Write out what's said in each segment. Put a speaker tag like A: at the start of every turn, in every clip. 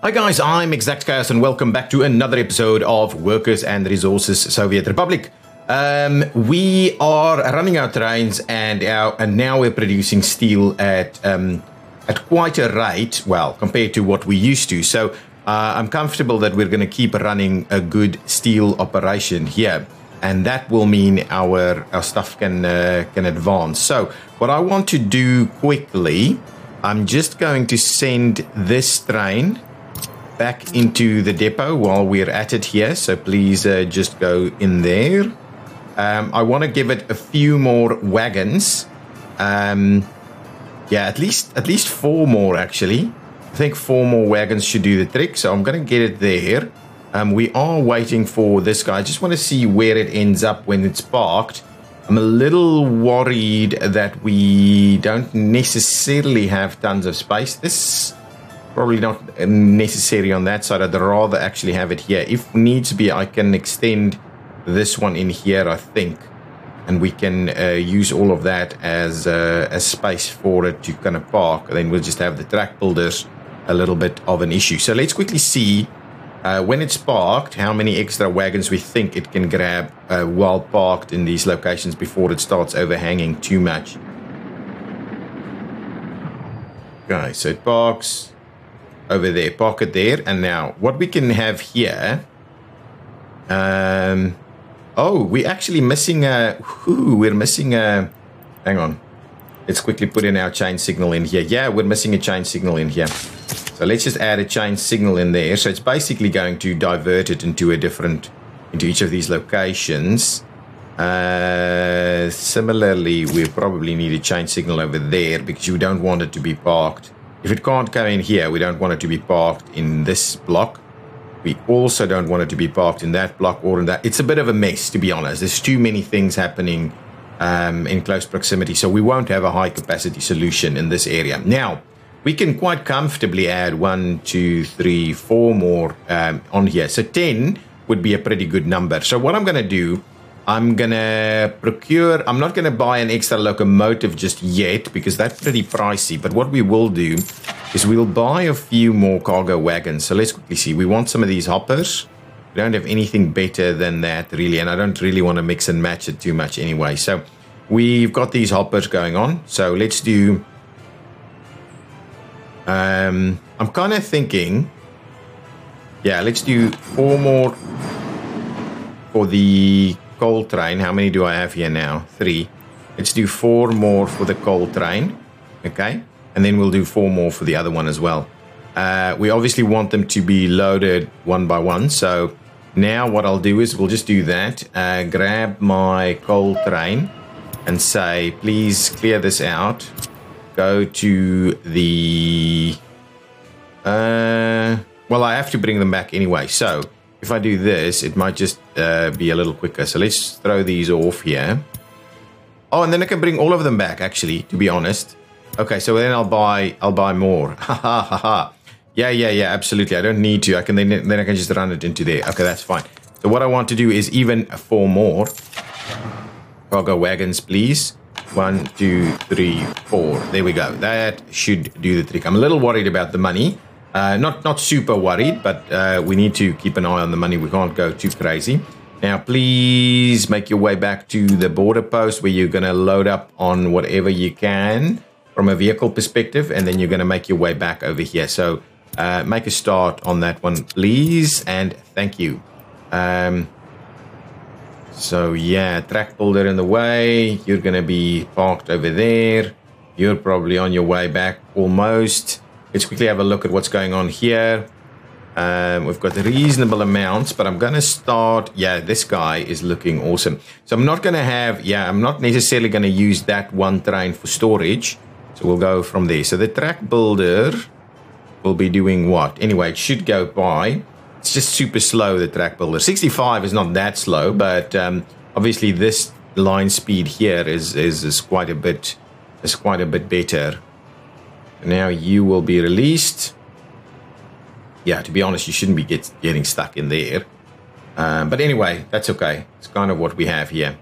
A: Hi guys, I'm ExactChaos and welcome back to another episode of Workers and Resources Soviet Republic. We are running our trains and now we're producing steel at quite a rate, well, compared to what we used to. So I'm comfortable that we're going to keep running a good steel operation here, and that will mean our stuff can advance. So what I want to do quickly, I'm just going to send this train back into the depot while we're at it here. So please just go in there. I want to give it a few more wagons. Yeah, at least 4 more actually. I think 4 more wagons should do the trick. So I'm going to get it there. We are waiting for this guy. I just want to see where it ends up when it's parked. I'm a little worried that we don't necessarily have tons of space. This probably not necessary on that side. I'd rather actually have it here. If needs be, I can extend this one in here, I think, and we can use all of that as a space for it to kind of park. Then we'll just have the track builders a little bit of an issue. So let's quickly see when it's parked how many extra wagons we think it can grab while parked in these locations before it starts overhanging too much. Okay, so it parks over there, park it there, and now what we can have here, oh, we're actually missing hang on, let's quickly put in our chain signal in here. Yeah, we're missing a chain signal in here, so let's just add a chain signal in there. So it's basically going to divert it into each of these locations. Similarly, we probably need a chain signal over there because you don't want it to be parked. If it can't go in here, we don't want it to be parked in this block. We also don't want it to be parked in that block or in that. It's a bit of a mess, to be honest. There's too many things happening in close proximity, so we won't have a high capacity solution in this area. Now, we can quite comfortably add 1, 2, 3, 4 more on here. So 10 would be a pretty good number. So what I'm going to do, I'm going to procure, I'm not going to buy an extra locomotive just yet because that's pretty pricey. But what we will do is we'll buy a few more cargo wagons. So let's quickly see. We want some of these hoppers. We don't have anything better than that really. And I don't really want to mix and match it too much anyway. So we've got these hoppers going on. So let's do, I'm kind of thinking, yeah, let's do 4 more for the coal train. How many do I have here now? 3. Let's do 4 more for the coal train. Okay. And then we'll do 4 more for the other one as well. We obviously want them to be loaded one by one. So now what I'll do is we'll just do that. Grab my coal train and say, please clear this out. Go to the... well, I have to bring them back anyway. So if I do this, it might just be a little quicker. So let's throw these off here. Oh, and then I can bring all of them back, actually, to be honest. Okay, so then I'll buy more. Ha ha ha ha. Yeah, absolutely. I don't need to. I can then I can just run it into there. Okay, that's fine. So what I want to do is even 4 more cargo wagons, please. 1, 2, 3, 4. There we go. That should do the trick. I'm a little worried about the money. Not super worried, but we need to keep an eye on the money. We can't go too crazy. Now, please make your way back to the border post where you're going to load up on whatever you can from a vehicle perspective, and then you're going to make your way back over here. So make a start on that one, please, and thank you. So yeah, track builder in the way. You're going to be parked over there. You're probably on your way back almost. Let's quickly have a look at what's going on here. We've got reasonable amounts, but I'm going to start. Yeah, this guy is looking awesome. So I'm not going to have, I'm not necessarily going to use that one train for storage. So we'll go from there. So the track builder will be doing what? Anyway, it should go by. It's just super slow, the track builder. 65 is not that slow, but obviously this line speed here is quite a bit better. Now you will be released. Yeah, to be honest, you shouldn't be getting stuck in there. But anyway, that's okay. It's kind of what we have here.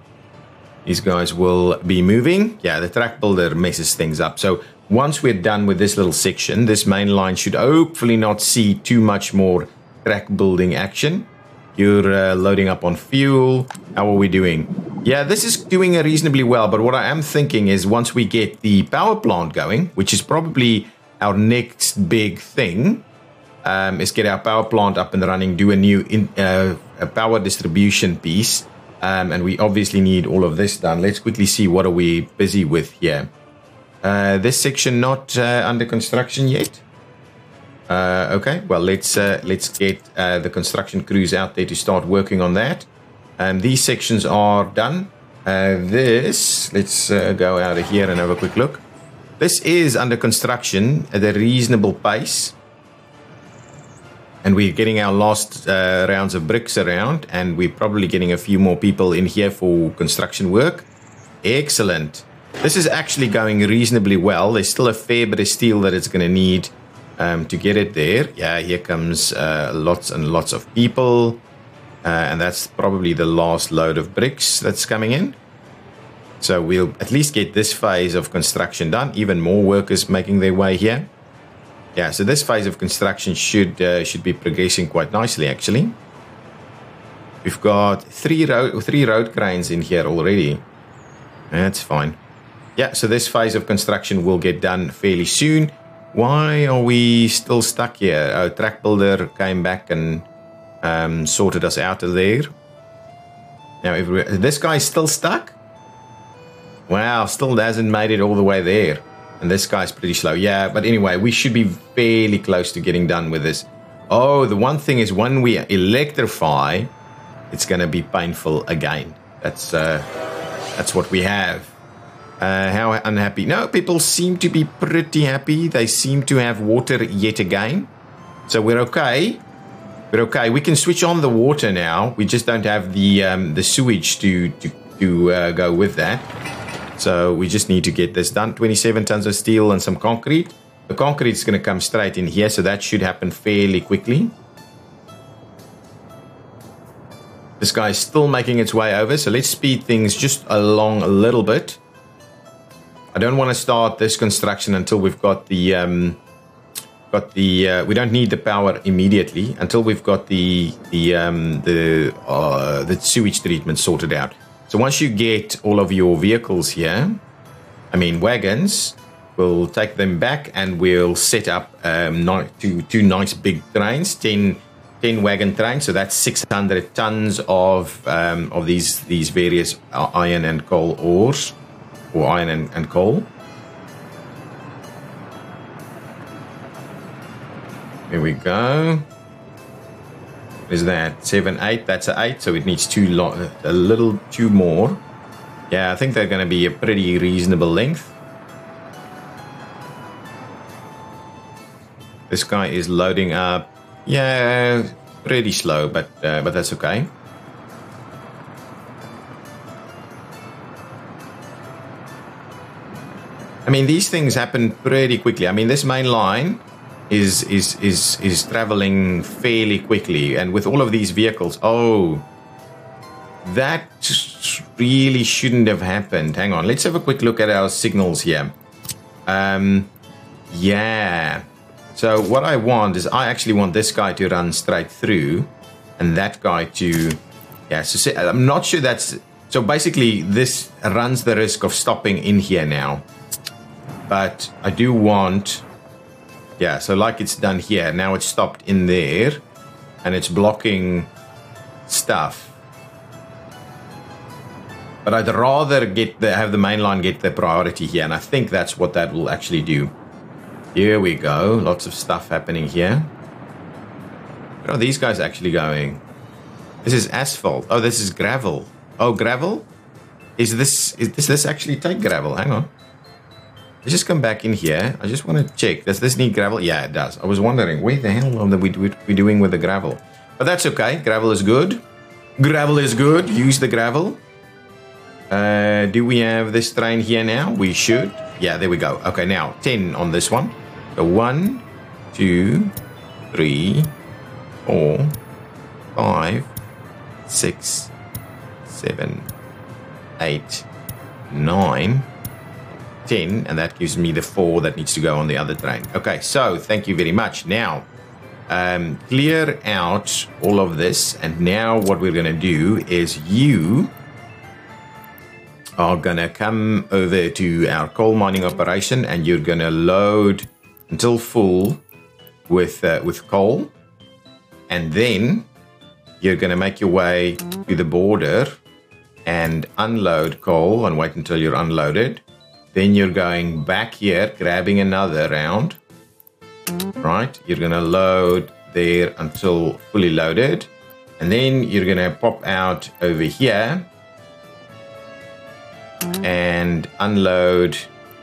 A: these guys will be moving. Yeah, the track builder messes things up. So once we're done with this little section, this main line should hopefully not see too much more track building action. You're loading up on fuel. How are we doing? Yeah, this is doing reasonably well, but what I am thinking is once we get the power plant going, which is probably our next big thing, is get our power plant up and running, do a new a power distribution piece, and we obviously need all of this done. Let's quickly see what are we busy with here. This section not under construction yet. Okay, well let's get the construction crews out there to start working on that. These sections are done. Let's go out of here and have a quick look. This is under construction at a reasonable pace. And we're getting our last rounds of bricks around, and we're probably getting a few more people in here for construction work. Excellent. This is actually going reasonably well. There's still a fair bit of steel that it's going to need to get it there. Yeah, here comes lots and lots of people. And that's probably the last load of bricks that's coming in. So we'll at least get this phase of construction done. Even more workers making their way here. Yeah, so this phase of construction should be progressing quite nicely, actually. We've got three road cranes in here already. That's fine. Yeah, so this phase of construction will get done fairly soon. Why are we still stuck here? Our track builder came back and sorted us out of there. Now, this guy's still stuck? Wow, still hasn't made it all the way there. And this guy's pretty slow. Yeah, but anyway, we should be fairly close to getting done with this. Oh, the one thing is when we electrify, it's going to be painful again. That's what we have. How unhappy? No, people seem to be pretty happy. They seem to have water yet again. So we're okay. We're okay. We can switch on the water now. We just don't have the sewage to go with that. So we just need to get this done. 27 tons of steel and some concrete. The concrete is going to come straight in here, so that should happen fairly quickly. This guy is still making its way over, so let's speed things just along a little bit. I don't want to start this construction until we've got the we don't need the power immediately until we've got the sewage treatment sorted out. So once you get all of your vehicles here, I mean wagons, we'll take them back and we'll set up two nice big trains, 10 wagon trains. So that's 600 tons of these various iron and coal ores, or iron and coal. Here we go. Is that 7, 8? That's an 8, so it needs two more. Yeah, I think they're going to be a pretty reasonable length. This guy is loading up. Yeah, pretty slow, but that's okay. I mean, these things happen pretty quickly. I mean, this main line is traveling fairly quickly, and with all of these vehicles, oh, that really shouldn't have happened. Hang on, let's have a quick look at our signals here. Yeah, so what I want is I actually want this guy to run straight through and that guy to, yeah, so I'm not sure that's, so basically this runs the risk of stopping in here now, but I do want, yeah, so like it's done here. Now it's stopped in there and it's blocking stuff. But I'd rather have the main line get the priority here, and I think that's what that will actually do. Here we go. Lots of stuff happening here. Where are these guys actually going? This is asphalt. Oh, this is gravel. Oh, gravel? Does this actually take gravel? Hang on. Let's just come back in here. I just want to check. Does this need gravel? Yeah, it does. I was wondering, where the hell are we doing with the gravel? But that's okay. Gravel is good. Gravel is good. Use the gravel. Do we have this train here now? We should. Yeah, there we go. Okay, now 10 on this one. So 1, 2, 3, 4, 5, 6, 7, 8, 9, 10, and that gives me the 4 that needs to go on the other train. Okay, so thank you very much. Now, clear out all of this, and now what we're going to do is you are going to come over to our coal mining operation, and you're going to load until full with coal, and then you're going to make your way to the border and unload coal and wait until you're unloaded. Then you're going back here, grabbing another round. Right, you're going to load there until fully loaded, and then you're going to pop out over here and unload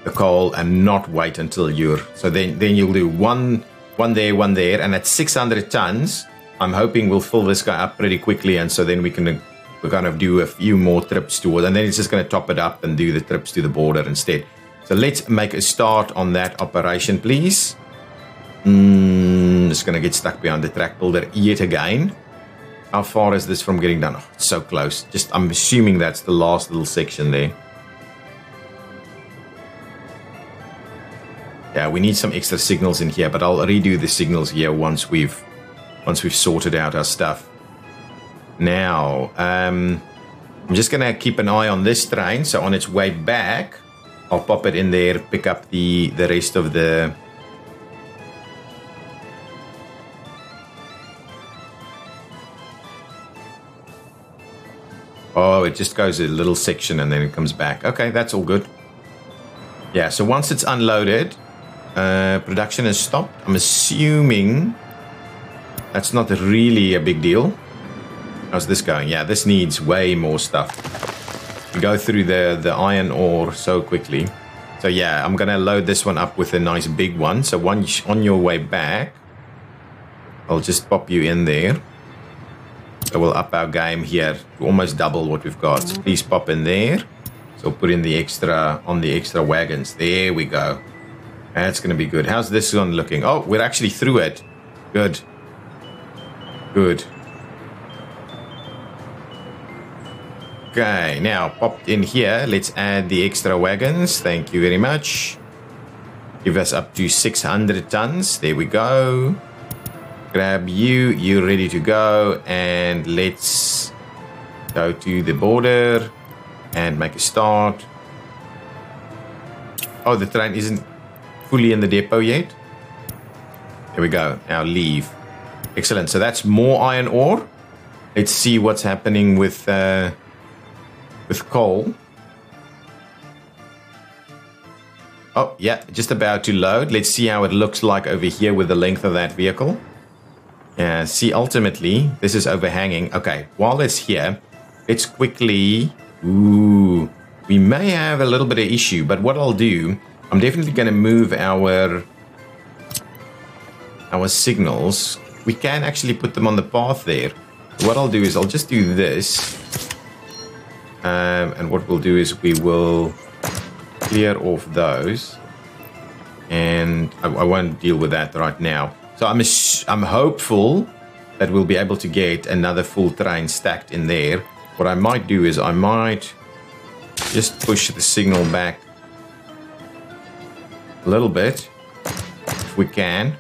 A: the coal and not wait until you're, so then you'll do one there, and at 600 tons I'm hoping we'll fill this guy up pretty quickly, and so then we're kind of do a few more trips towards, and then it's just going to top it up and do the trips to the border instead. So let's make a start on that operation, please. It's going to get stuck behind the track builder yet again. How far is this from getting done? Oh, it's so close. Just, I'm assuming that's the last little section there. Yeah, we need some extra signals in here, but I'll redo the signals here once we've sorted out our stuff. Now, I'm just going to keep an eye on this train. So on its way back, I'll pop it in there, pick up the rest of the... Oh, it just goes a little section and then it comes back. Okay, that's all good. Yeah, so once it's unloaded, production has stopped. I'm assuming that's not really a big deal. How's this going? Yeah, this needs way more stuff. We go through the iron ore so quickly. So yeah, I'm gonna load this one up with a nice big one. So once on your way back, I'll just pop you in there. So we'll up our game here to almost double what we've got. So please pop in there. So put in the extra on the extra wagons. There we go. That's gonna be good. How's this one looking? Oh, we're actually through it. Good. Good. Okay, now popped in here. Let's add the extra wagons. Thank you very much. Give us up to 600 tons. There we go. Grab you. You're ready to go. And let's go to the border and make a start. Oh, the train isn't fully in the depot yet. There we go. Now leave. Excellent. So that's more iron ore. Let's see what's happening with coal. Oh, yeah, just about to load. Let's see how it looks like over here with the length of that vehicle. Yeah, see, ultimately, this is overhanging. Okay, while it's here, let's quickly... Ooh, we may have a little bit of issue, but what I'll do, I'm definitely going to move our signals. We can actually put them on the path there. What I'll do is I'll just do this. And what we'll do is we will clear off those. And I won't deal with that right now. So I'm hopeful that we'll be able to get another full train stacked in there. What I might do is I might just push the signal back a little bit, if we can.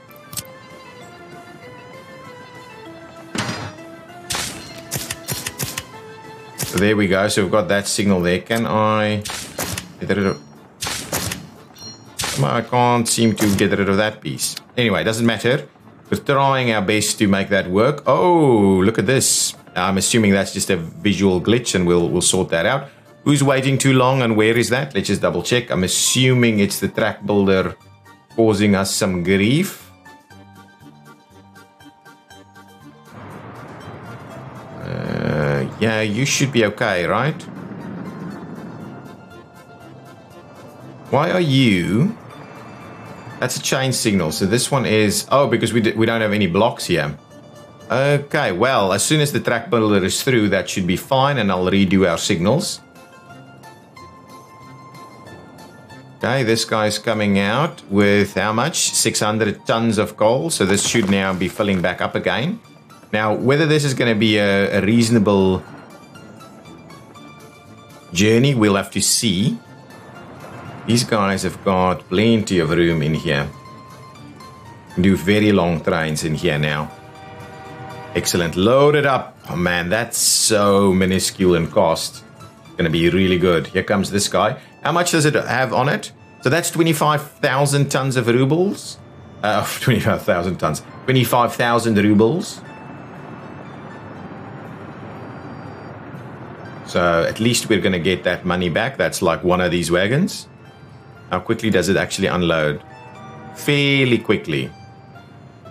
A: So there we go. So we've got that signal there. Can I get rid of... I can't seem to get rid of that piece. Anyway, it doesn't matter. We're trying our best to make that work. Oh, look at this. I'm assuming that's just a visual glitch, and we'll sort that out. Who's waiting too long, and where is that? Let's just double check. I'm assuming it's the track builder causing us some grief. Yeah, you should be okay, right? Why are you... That's a chain signal. So this one is... Oh, because we don't have any blocks here. Okay, well, as soon as the track builder is through, that should be fine, and I'll redo our signals. Okay, this guy's coming out with how much? 600 tons of coal. So this should now be filling back up again. Now, whether this is going to be a reasonable journey. We'll have to see. These guys have got plenty of room in here. Do very long trains in here now. Excellent. Load it up. Oh man, that's so minuscule in cost. Going to be really good. Here comes this guy. How much does it have on it? So that's 25,000 tons of rubles. 25,000 tons. 25,000 rubles. So at least we're going to get that money back. That's like one of these wagons. How quickly does it actually unload? Fairly quickly.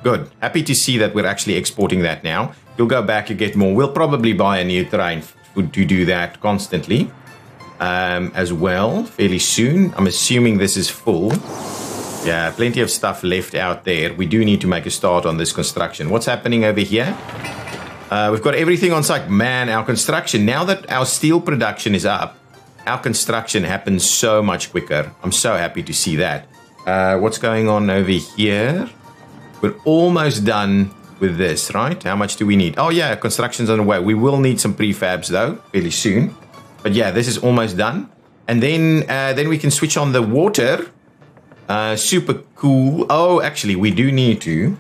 A: Good. Happy to see that we're actually exporting that now. You'll go back, you get more. We'll probably buy a new train to do that constantly as well, fairly soon. I'm assuming this is full. Yeah, plenty of stuff left out there. We do need to make a start on this construction. What's happening over here? We've got everything on site. Man, our construction, now that our steel production is up, our construction happens so much quicker. I'm so happy to see that. What's going on over here? We're almost done with this, right? How much do we need? Oh yeah, construction's on the way. We will need some prefabs though, fairly soon. But yeah, this is almost done. And then we can switch on the water. Super cool. Oh, actually, we do need to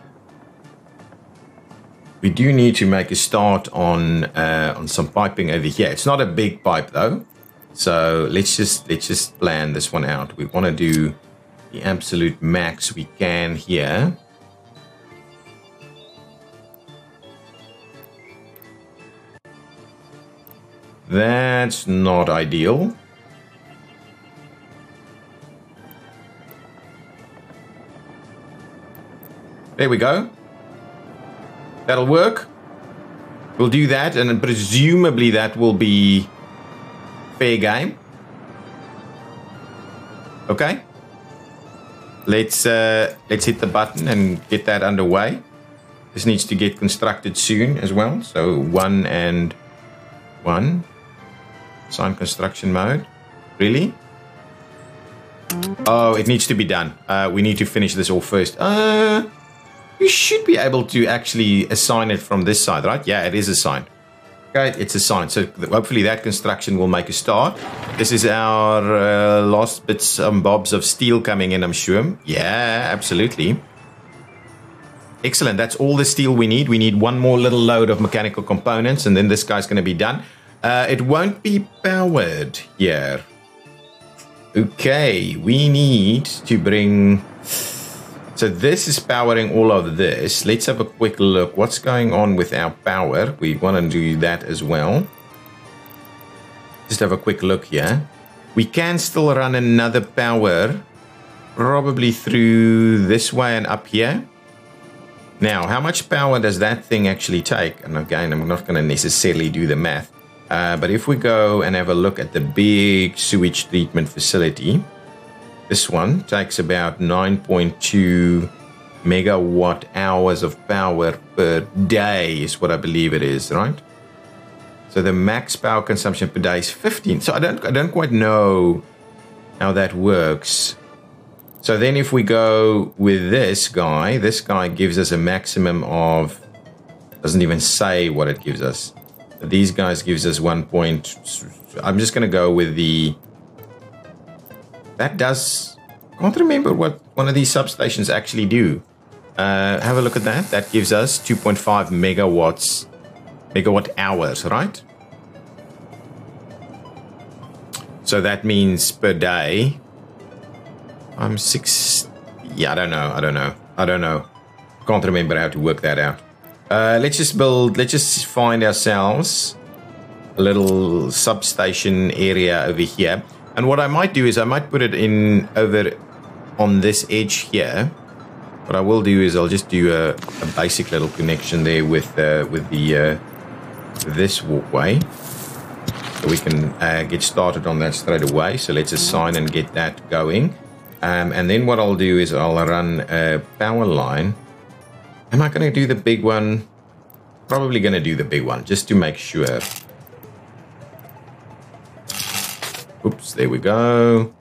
A: make a start on some piping over here. It's not a big pipe though. So let's just plan this one out. We want to do the absolute max we can here. That's not ideal. There we go. That'll work. We'll do that, and then presumably that will be fair game. Okay. Let's hit the button and get that underway. This needs to get constructed soon as well. So 1 and 1. Sign construction mode. Really? Oh, it needs to be done. We need to finish this all first. You should be able to actually assign it from this side, right? Yeah, it is assigned. Okay, it's assigned. So hopefully that construction will make a start. This is our last bits and bobs of steel coming in, I'm sure. Yeah, absolutely. Excellent. That's all the steel we need. We need one more little load of mechanical components, and then this guy's going to be done. It won't be powered here. Okay, we need to bring... So this is powering all of this. Let's have a quick look. What's going on with our power? We want to do that as well. Just have a quick look here. We can still run another power, probably through this way and up here. Now, how much power does that thing actually take? And again, I'm not going to necessarily do the math. But if we go and have a look at the big sewage treatment facility, this one takes about 9.2 megawatt hours of power per day is what I believe it is, right? So the max power consumption per day is 15. So I don't quite know how that works. So then if we go with this guy gives us a maximum of, doesn't even say what it gives us. These guys gives us 1 point. I'm just going to go with the, that does, I can't remember what one of these substations actually do. Have a look at that. That gives us 2.5 megawatt hours, right? So that means per day, I'm 6, yeah, I don't know. Can't remember how to work that out. Let's just find ourselves a little substation area over here. And what I might do is I might put it in over on this edge here. What I will do is I'll just do a basic little connection there with this walkway. So we can get started on that straight away. So let's assign and get that going. And then what I'll do is I'll run a power line. Am I going to do the big one? Probably going to do the big one, just to make sure. Oops, there we go.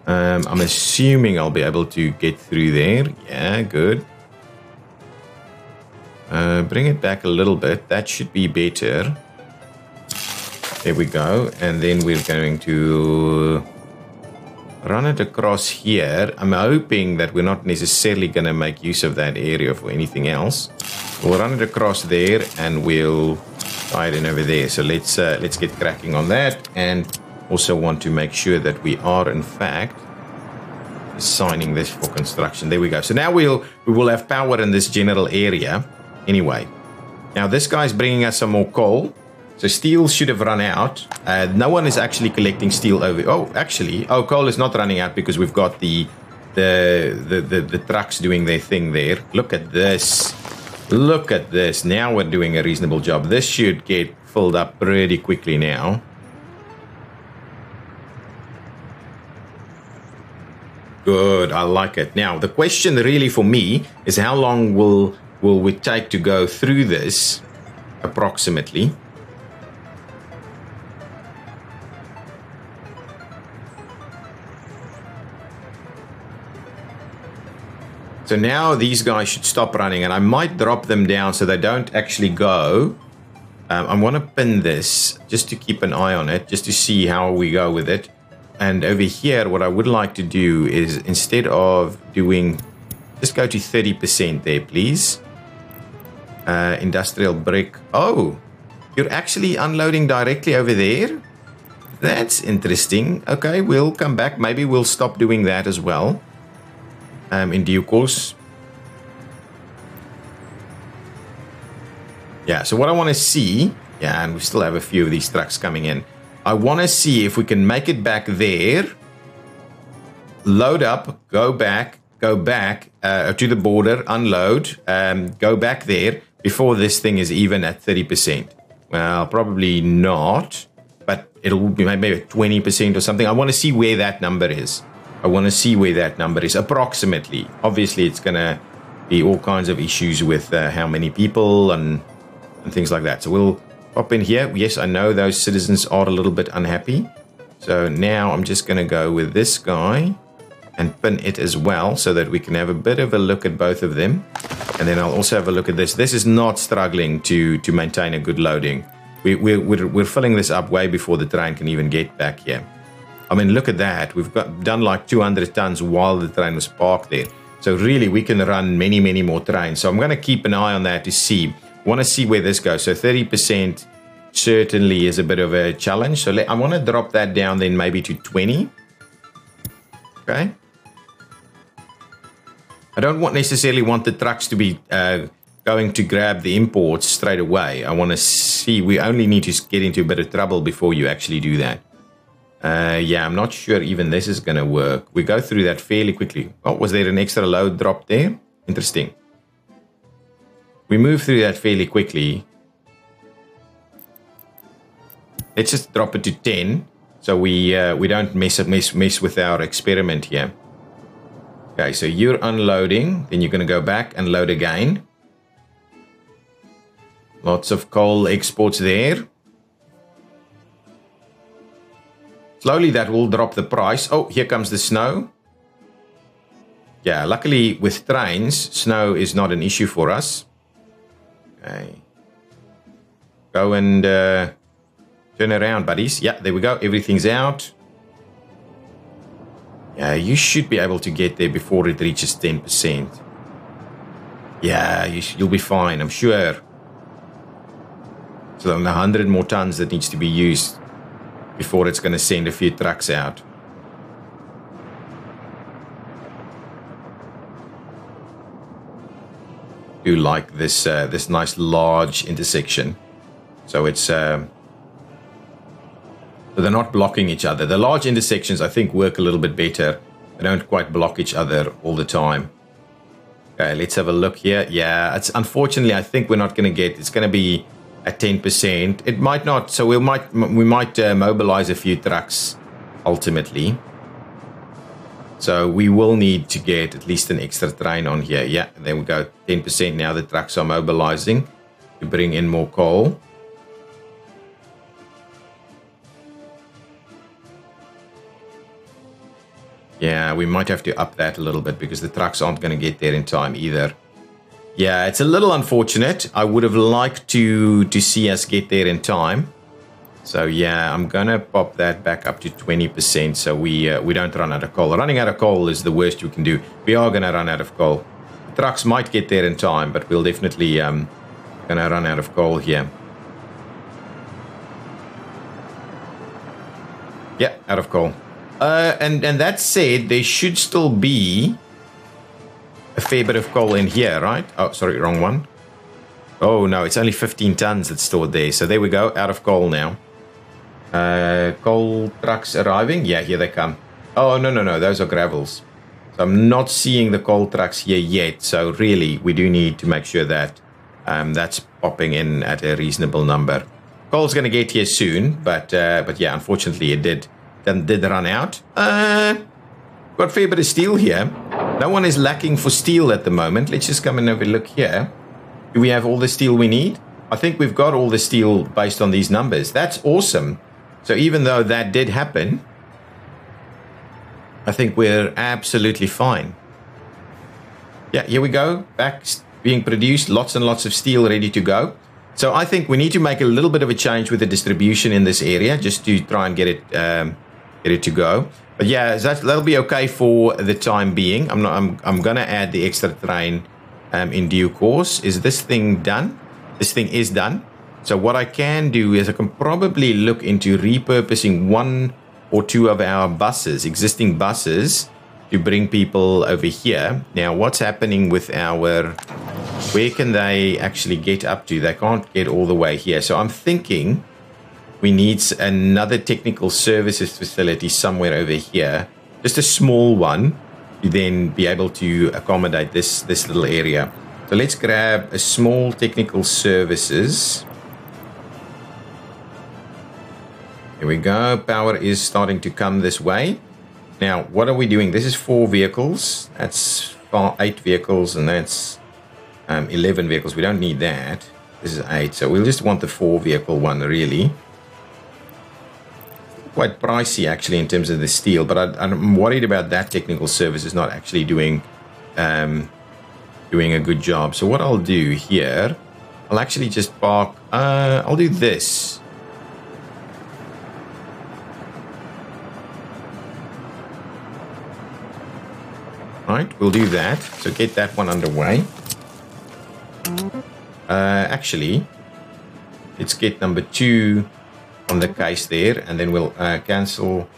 A: I'm assuming I'll be able to get through there. Yeah, good. Bring it back a little bit. That should be better. There we go. And then we're going to run it across here. I'm hoping that we're not necessarily going to make use of that area for anything else. We'll run it across there and we'll tie it in over there. So let's get cracking on that, and also want to make sure that we are in fact assigning this for construction. There we go. So now we will have power in this general area anyway. Now this guy's bringing us some more coal. So steel should have run out. No one is actually collecting steel over. Oh, actually, coal is not running out because we've got the trucks doing their thing there. Look at this. Look at this. Now we're doing a reasonable job. This should get filled up pretty quickly now. Good, I like it. Now the question really for me is how long will we take to go through this approximately? So now these guys should stop running, and I might drop them down so they don't actually go. I want to pin this just to keep an eye on it, just to see how we go with it. And over here, what I would like to do is, instead of doing, just go to 30% there, please. Industrial brick. Oh, you're actually unloading directly over there? That's interesting. Okay, we'll come back. Maybe we'll stop doing that as well. In due course. Yeah, so what I want to see, yeah, and we still have a few of these trucks coming in. I want to see if we can make it back there, load up, go back to the border, unload, go back there before this thing is even at 30%. Well, probably not, but it'll be maybe 20% or something. I want to see where that number is. Approximately. Obviously, it's going to be all kinds of issues with how many people and things like that. So we'll pop in here. Yes, I know those citizens are a little bit unhappy. So now I'm just going to go with this guy and pin it as well so that we can have a bit of a look at both of them. And then I'll also have a look at this. This is not struggling to maintain a good loading. We're filling this up way before the train can even get back here. I mean, look at that. We've done like 200 tons while the train was parked there. So really, we can run many, many more trains. So I'm going to keep an eye on that to see. Want to see where this goes. So 30% certainly is a bit of a challenge. So I want to drop that down then maybe to 20. Okay. I don't necessarily want the trucks to be going to grab the imports straight away. I want to see. We only need to get into a bit of trouble before you actually do that. Yeah, I'm not sure even this is going to work. We go through that fairly quickly. Oh, was there an extra load drop there? Interesting. We move through that fairly quickly. Let's just drop it to 10, so we don't mess with our experiment here. Okay, so you're unloading, then you're going to go back and load again. Lots of coal exports there. Slowly that will drop the price. Oh, here comes the snow. Yeah, luckily with trains, snow is not an issue for us. Okay. Go and turn around, buddies. Yeah, there we go. Everything's out. Yeah, you should be able to get there before it reaches 10%. Yeah, you'll be fine, I'm sure. So 100 more tons that needs to be used before it's going to send a few trucks out. Do like this this nice large intersection. So it's so they're not blocking each other. The large intersections I think work a little bit better. They don't quite block each other all the time. Okay, let's have a look here. Yeah, it's unfortunately I think we're not going to get. It's going to be at 10%. It might not, so we might mobilize a few trucks ultimately. So we will need to get at least an extra train on here. Yeah, there we go. 10% now the trucks are mobilizing to bring in more coal. Yeah, we might have to up that a little bit because the trucks aren't going to get there in time either. Yeah, it's a little unfortunate. I would have liked to see us get there in time. So yeah, I'm gonna pop that back up to 20% so we don't run out of coal. Running out of coal is the worst you can do. We are gonna run out of coal. The trucks might get there in time, but we'll definitely gonna run out of coal here. Yeah, out of coal. And that said, there should still be a fair bit of coal in here, right? Oh, sorry, wrong one. Oh no, it's only 15 tons that's stored there. So there we go, out of coal now. Coal trucks arriving. Yeah, here they come. Oh, no, those are gravels. So I'm not seeing the coal trucks here yet. So really, we do need to make sure that that's popping in at a reasonable number. Coal's going to get here soon, but yeah, unfortunately, it did run out. Got a fair bit of steel here. No one is lacking for steel at the moment. Let's just come and have a look here. Do we have all the steel we need? I think we've got all the steel based on these numbers. That's awesome. So even though that did happen, I think we're absolutely fine. Yeah, here we go. Back being produced. Lots and lots of steel ready to go. So I think we need to make a little bit of a change with the distribution in this area just to try and get it to go. But yeah, that'll be okay for the time being. I'm gonna add the extra train in due course. Is this thing done? This thing is done. So what I can do is I can probably look into repurposing 1 or 2 of our buses, existing buses, to bring people over here. Now, what's happening with our... Where can they actually get up to? They can't get all the way here. So I'm thinking we need another technical services facility somewhere over here. Just a small one to then be able to accommodate this little area. So let's grab a small technical services. Here we go. Power is starting to come this way. Now, what are we doing? This is 4 vehicles. That's 8 vehicles, and that's 11 vehicles. We don't need that. This is 8. So we'll just want the 4 vehicle one, really. Quite pricey, actually, in terms of the steel. But I'm worried about that technical service is not actually doing a good job. So what I'll do here, I'll actually just park. I'll do this. Right, we'll do that. So get that one underway. Actually, let's get number 2 on the case there, and then we'll cancel.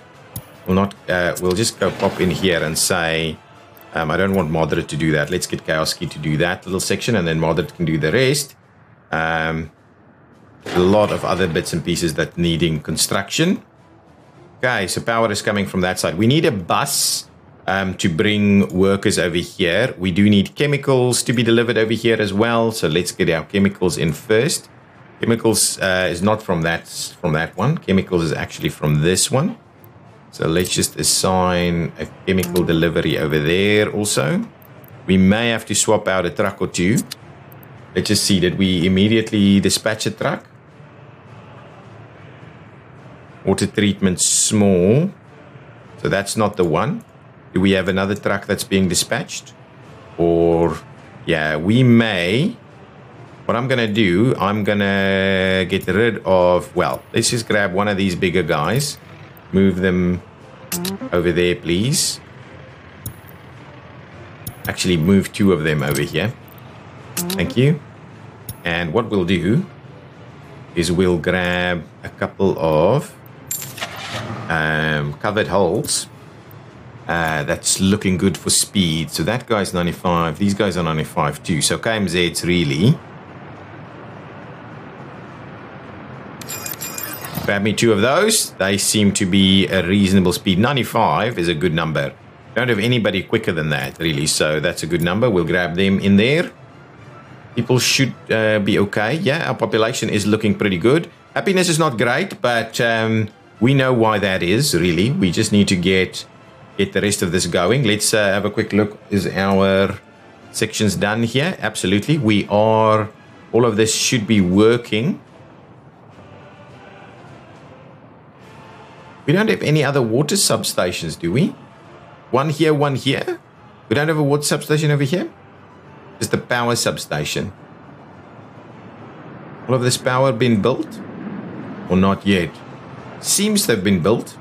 A: We'll just go pop in here and say, I don't want moderate to do that. Let's get Chaos Key to do that little section, and then moderate can do the rest. A lot of other bits and pieces that needing construction. Okay, so power is coming from that side. We need a bus to bring workers over here. We do need chemicals to be delivered over here as well. So let's get our chemicals in first. Chemicals is not from that one. Chemicals is actually from this one. So let's just assign a chemical delivery over there also. We may have to swap out a truck or 2. Let's just see. Did we immediately dispatch a truck? Water treatment small. So that's not the one. Do we have another truck that's being dispatched? Or, yeah, we may. What I'm going to do, I'm going to get rid of, well, let's just grab one of these bigger guys. Move them over there, please. Actually, move 2 of them over here. Thank you. And what we'll do is we'll grab a couple of covered holes. That's looking good for speed. So that guy's 95. These guys are 95 too. So KMZ's really. Grab me 2 of those. They seem to be a reasonable speed. 95 is a good number. Don't have anybody quicker than that, really. So that's a good number. We'll grab them in there. People should be okay. Yeah, our population is looking pretty good. Happiness is not great, but we know why that is, really. We just need to get the rest of this going. Let's have a quick look. Is our sections done here? Absolutely. We are. All of this should be working. We don't have any other water substations, do we? One here, one here. We don't have a water substation over here. Just the power substation. All of this power been built? Or not yet? Seems they've been built.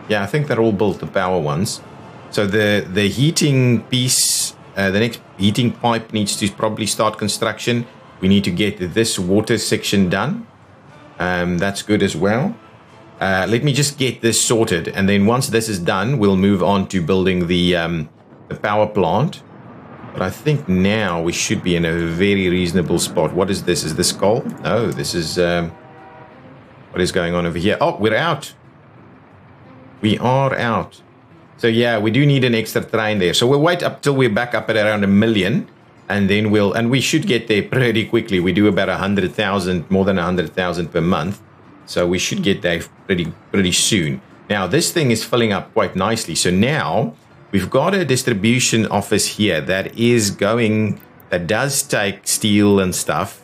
A: Yeah, I think they're all built, the power ones. So the heating piece, the next heating pipe needs to probably start construction. We need to get this water section done. That's good as well. Let me just get this sorted, and then once this is done, we'll move on to building the power plant. But I think now we should be in a very reasonable spot. What is this? Is this coal? Oh, this is... what is going on over here? Oh, we're out. We are out. So yeah, we do need an extra train there. So we'll wait up till we're back up at around 1 million. And then we should get there pretty quickly. We do about 100,000, more than 100,000 per month. So we should get there pretty soon. Now, this thing is filling up quite nicely. So now we've got a distribution office here that does take steel and stuff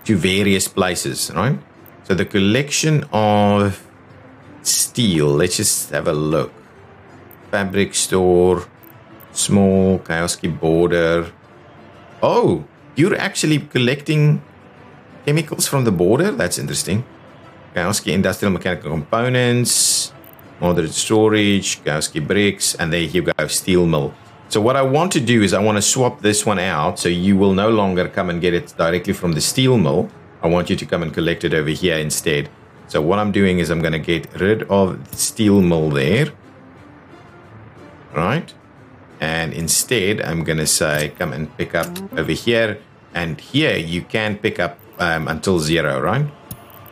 A: to various places, right? So the collection of steel, let's just have a look. Fabric store, small, Kioski border. Oh, you're actually collecting chemicals from the border? That's interesting. Kioski industrial mechanical components, moderate storage, Kioski bricks, and there you go, steel mill. So what I want to do is I want to swap this one out, so you will no longer come and get it directly from the steel mill. I want you to come and collect it over here instead. So what I'm doing is I'm going to get rid of the steel mill there. Right? And instead, I'm going to say, come and pick up over here. And here, you can pick up until 0, right?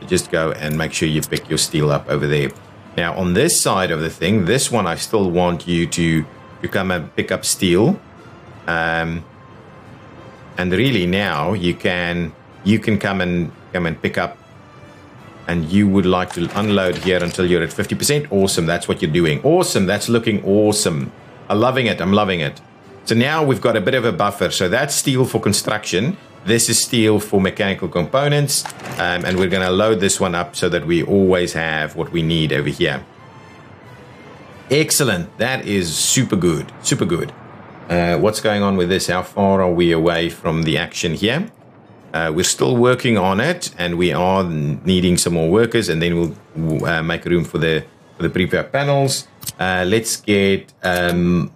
A: So just go and make sure you pick your steel up over there. Now, on this side of the thing, this one, I still want you to come and pick up steel. And really now, you can come and pick up. And you would like to unload here until you're at 50%. Awesome, that's what you're doing. Awesome, that's looking awesome. I'm loving it, I'm loving it. So now we've got a bit of a buffer. So that's steel for construction. This is steel for mechanical components. And we're gonna load this one up so that we always have what we need over here. Excellent, that is super good, super good. What's going on with this? How far are we away from the action here? We're still working on it, and we are needing some more workers, and then we'll make room for the prefab panels. Let's get no.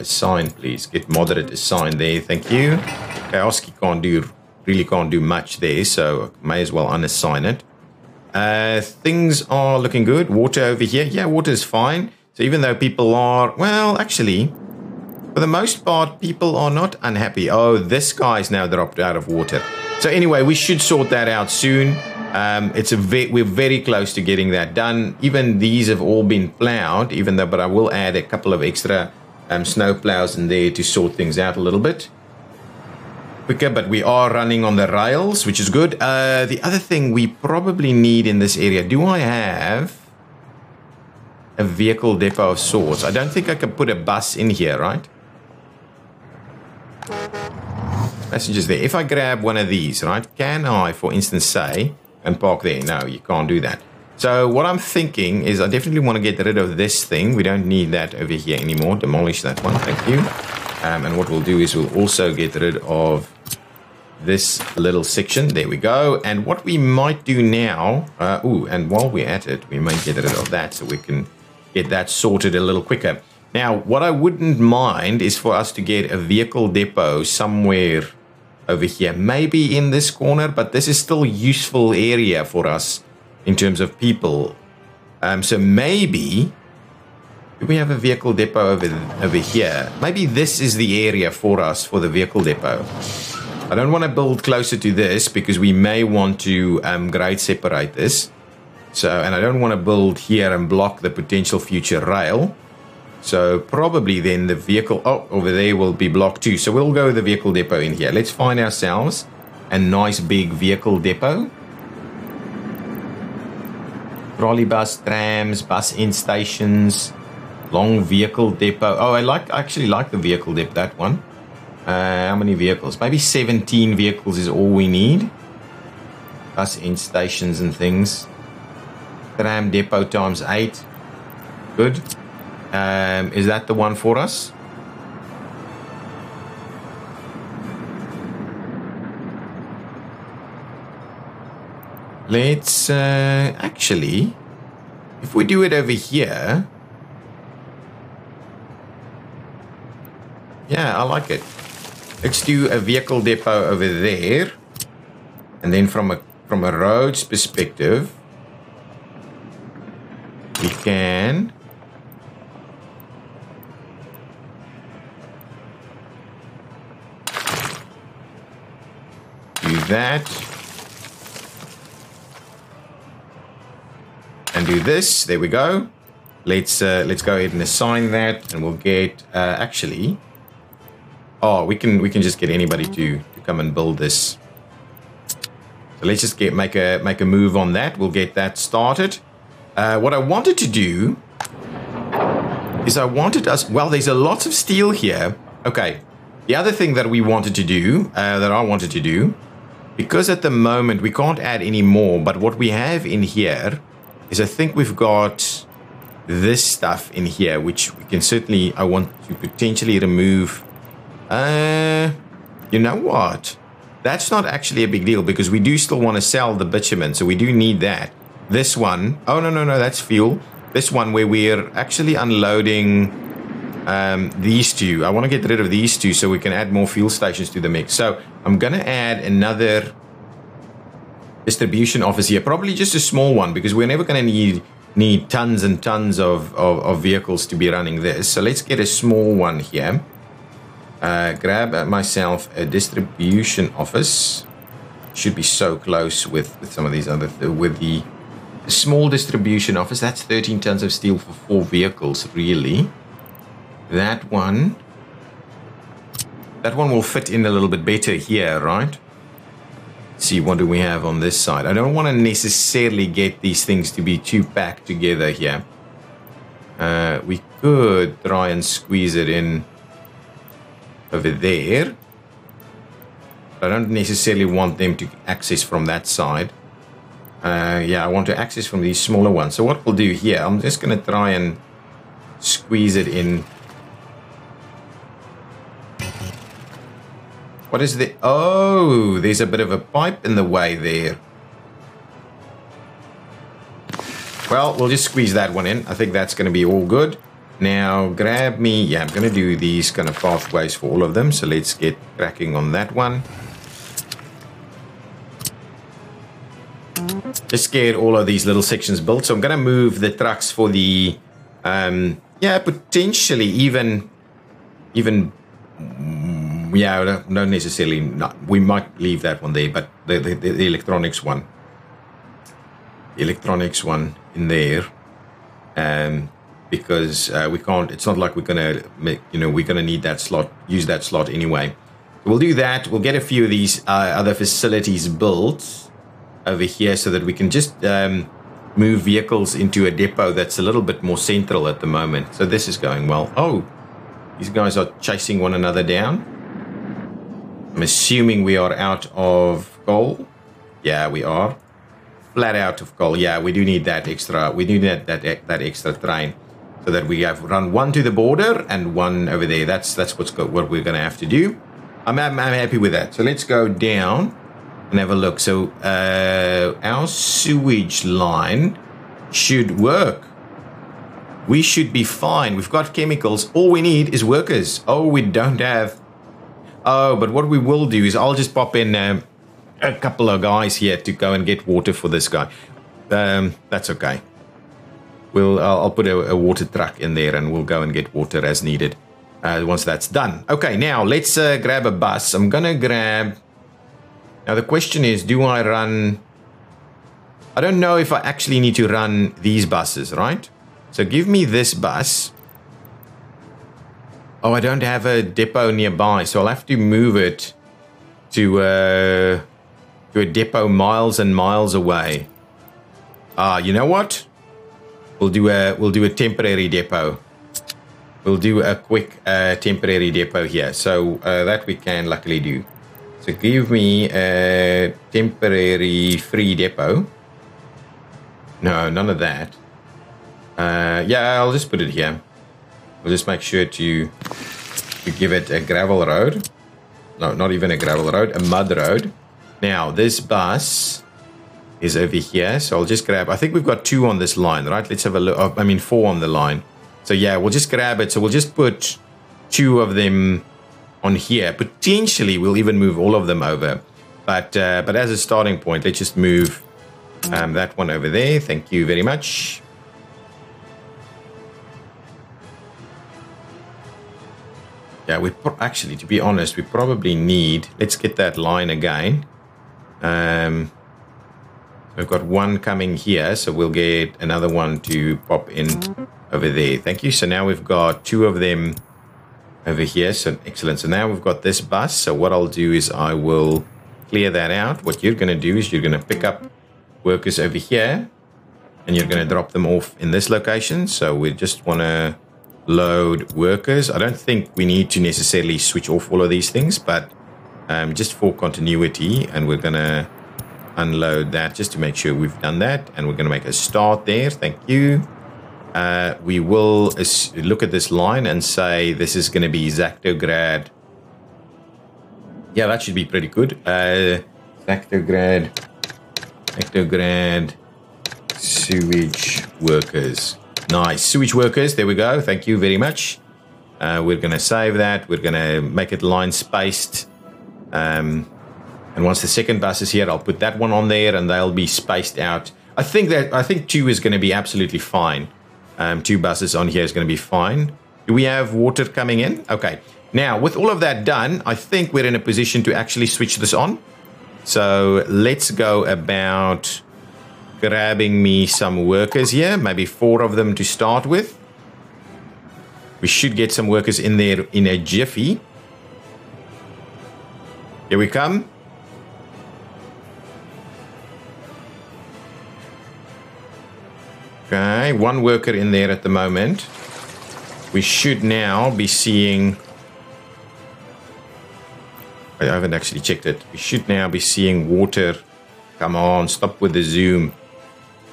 A: A sign, please. Get moderate a sign there. Thank you. Kioski really can't do much there, so may as well unassign it. Things are looking good. Water over here. Yeah, water is fine. So even though people are, well, actually, for the most part, people are not unhappy. Oh, this guy's now dropped out of water. So anyway, we should sort that out soon. We're very close to getting that done. Even these have all been plowed, but I will add a couple of extra snow plows in there to sort things out a little bit quicker. But we are running on the rails, which is good. The other thing we probably need in this area, do I have a vehicle depot of sorts? I don't think I can put a bus in here, right? Passengers there. If I grab one of these, right, can I, for instance, say, and park there? No, you can't do that. So what I'm thinking is I definitely want to get rid of this thing. We don't need that over here anymore. Demolish that one. Thank you. And what we'll do is we'll also get rid of this little section. There we go. And what we might do now, and while we're at it, we might get rid of that so we can get that sorted a little quicker. Now, what I wouldn't mind is for us to get a vehicle depot somewhere over here, maybe in this corner, but this is still a useful area for us in terms of people. So maybe, do we have a vehicle depot over here? Maybe this is the area for us for the vehicle depot. I don't want to build closer to this because we may want to grade separate this. So, and I don't want to build here and block the potential future rail. So probably then the vehicle, over there will be blocked too. So we'll go with the vehicle depot in here. Let's find ourselves a nice big vehicle depot. Trolley bus, trams, bus in stations, long vehicle depot. Oh, I actually like the vehicle depot, that one. How many vehicles? Maybe 17 vehicles is all we need. Bus in stations and things. Tram depot times 8. Good. Is that the one for us? Let's actually, if we do it over here, yeah, I like it. Let's do a vehicle depot over there, and then from a roads perspective, we can do that. And do this. There we go. Let's go ahead and assign that, and we'll get actually. Oh, we can just get anybody to come and build this. So let's just make a move on that. We'll get that started. What I wanted to do is well, there's a lot of steel here. Okay. The other thing that we wanted to do, that I wanted to do, because at the moment we can't add any more, but what we have in here is I think we've got this stuff in here, which we can certainly, I want to potentially remove. You know what? That's not actually a big deal because we do still want to sell the bitumen, so we do need that. This one, oh no, that's fuel. This one where we're actually unloading these two. I want to get rid of these two so we can add more fuel stations to the mix. So I'm going to add another distribution office here, probably just a small one because we're never going to need tons and tons of vehicles to be running this. So let's get a small one here. Grab myself a distribution office. Should be so close with some of these other with the small distribution office. That's 13 tons of steel for 4 vehicles, really. That one will fit in a little bit better here, right? See, what do we have on this side? I don't want to necessarily get these things to be too packed together here. We could try and squeeze it in over there. I don't necessarily want them to access from that side. Yeah, I want to access from these smaller ones. So what we'll do here, I'm just going to try and squeeze it in. What is the... Oh, there's a bit of a pipe in the way there. Well, we'll just squeeze that one in. I think that's going to be all good. Now, grab me... Yeah, I'm going to do these kind of pathways for all of them. So let's get cracking on that one. Just get all of these little sections built. So I'm going to move the trucks for the... yeah, potentially even... Yeah, no necessarily. Not. We might leave that one there, but the electronics one. The electronics one in there. Because we can't, it's not like we're going to make, we're going to need that slot, use that slot anyway. So we'll do that. We'll get a few of these other facilities built over here so that we can just move vehicles into a depot that's a little bit more central at the moment. So this is going well. Oh, these guys are chasing one another down. I'm assuming we are out of coal. Yeah, we are. Flat out of coal. Yeah, we do need that extra. We do need that extra train. So that we have run one to the border and one over there. That's what we're going to have to do. I'm happy with that. So let's go down and have a look. So our sewage line should work. We should be fine. We've got chemicals. All we need is workers. Oh, we don't have... Oh, but what we will do is I'll just pop in a couple of guys here to go and get water for this guy. That's okay. I'll put a water truck in there and we'll go and get water as needed once that's done. Okay, now let's grab a bus. I'm going to grab... Now the question is, do I run... I don't know if I actually need to run these buses, right? So give me this bus. Oh, I don't have a depot nearby, so I'll have to move it to a depot miles and miles away. You know what? We'll do a temporary depot. We'll do a quick temporary depot here. So that we can luckily do. So give me a temporary free depot. No, none of that. Yeah, I'll just put it here. We'll just make sure to give it a gravel road. No, not even a gravel road, a mud road. Now, this bus is over here. So I'll just grab, I think we've got 2 on this line, right? Let's have a look. I mean, 4 on the line. So yeah, we'll just grab it. So we'll just put 2 of them on here. Potentially, we'll even move all of them over. But as a starting point, let's just move that one over there. Thank you very much. Yeah, actually, to be honest, we probably need, let's get that line again. We've got 1 coming here, so we'll get another one to pop in over there. Thank you. So now we've got 2 of them over here. So excellent. So now we've got this bus. So what I'll do is I will clear that out. What you're going to do is you're going to pick up workers over here, and you're going to drop them off in this location. So we just want to load workers. I don't think we need to necessarily switch off all of these things, but just for continuity, and we're going to unload that just to make sure we've done that, and we're going to make a start there. Thank you. We will look at this line and say this is going to be Exactograd. Yeah, that should be pretty good. Exactograd sewage workers. Nice. Sewage workers. There we go. Thank you very much. We're going to save that. We're going to make it line spaced. And once the second bus is here, I'll put that one on there, and they'll be spaced out. I think 2 is going to be absolutely fine. 2 buses on here is going to be fine. Do we have water coming in? Okay. Now, with all of that done, I think we're in a position to actually switch this on. So let's go about grabbing me some workers here, maybe 4 of them to start with. We should get some workers in there in a jiffy. Here we come. Okay, 1 worker in there at the moment. We should now be seeing... I haven't actually checked it. We should now be seeing water. Come on, stop with the zoom.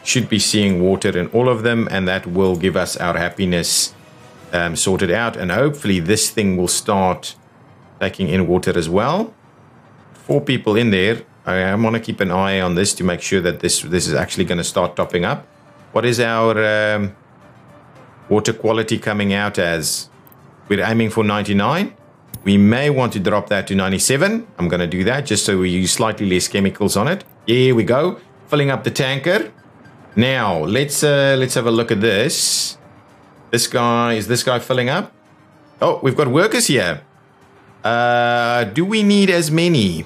A: Should be seeing water in all of them, and that will give us our happiness sorted out, and hopefully this thing will start taking in water as well. 4 people in there. I want to keep an eye on this to make sure that this is actually going to start topping up. What is our water quality coming out as? We're aiming for 99. We may want to drop that to 97. I'm going to do that just so we use slightly less chemicals on it. Here we go. Filling up the tanker. Now, let's have a look at this. Is this guy filling up? Oh, we've got workers here. Do we need as many?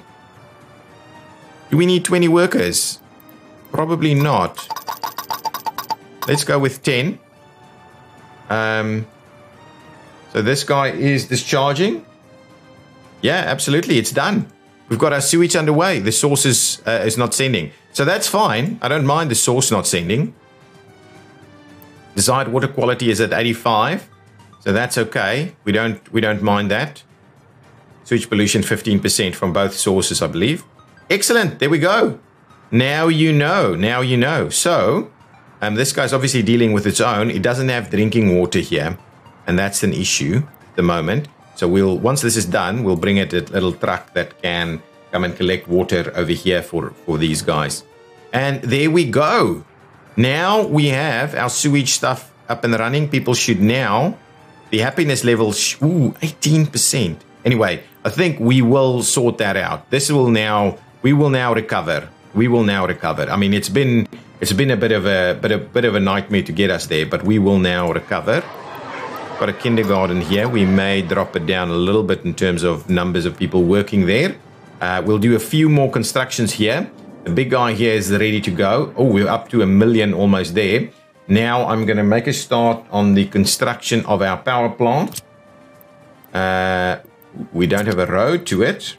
A: Do we need 20 workers? Probably not. Let's go with 10. So this guy is discharging. Yeah, absolutely. It's done. We've got our sewage underway. The source is not sending. So that's fine. I don't mind the source not sending. Desired water quality is at 85. So that's okay. We don't mind that. Sewage pollution 15% from both sources, I believe. Excellent. There we go. Now you know. Now you know. So this guy's obviously dealing with its own. It doesn't have drinking water here, and that's an issue at the moment. So once this is done, we'll bring it a little truck that can come and collect water over here for these guys. And there we go. Now we have our sewage stuff up and running. People should now, the happiness level, 18%. Anyway, I think we will sort that out. We will now recover. I mean, it's been a bit of a nightmare to get us there, but we will now recover. Got a kindergarten here. We may drop it down a little bit in terms of numbers of people working there. We'll do a few more constructions here. The big guy here is ready to go. Oh, we're up to 1 million almost there. Now I'm going to make a start on the construction of our power plant. We don't have a road to it.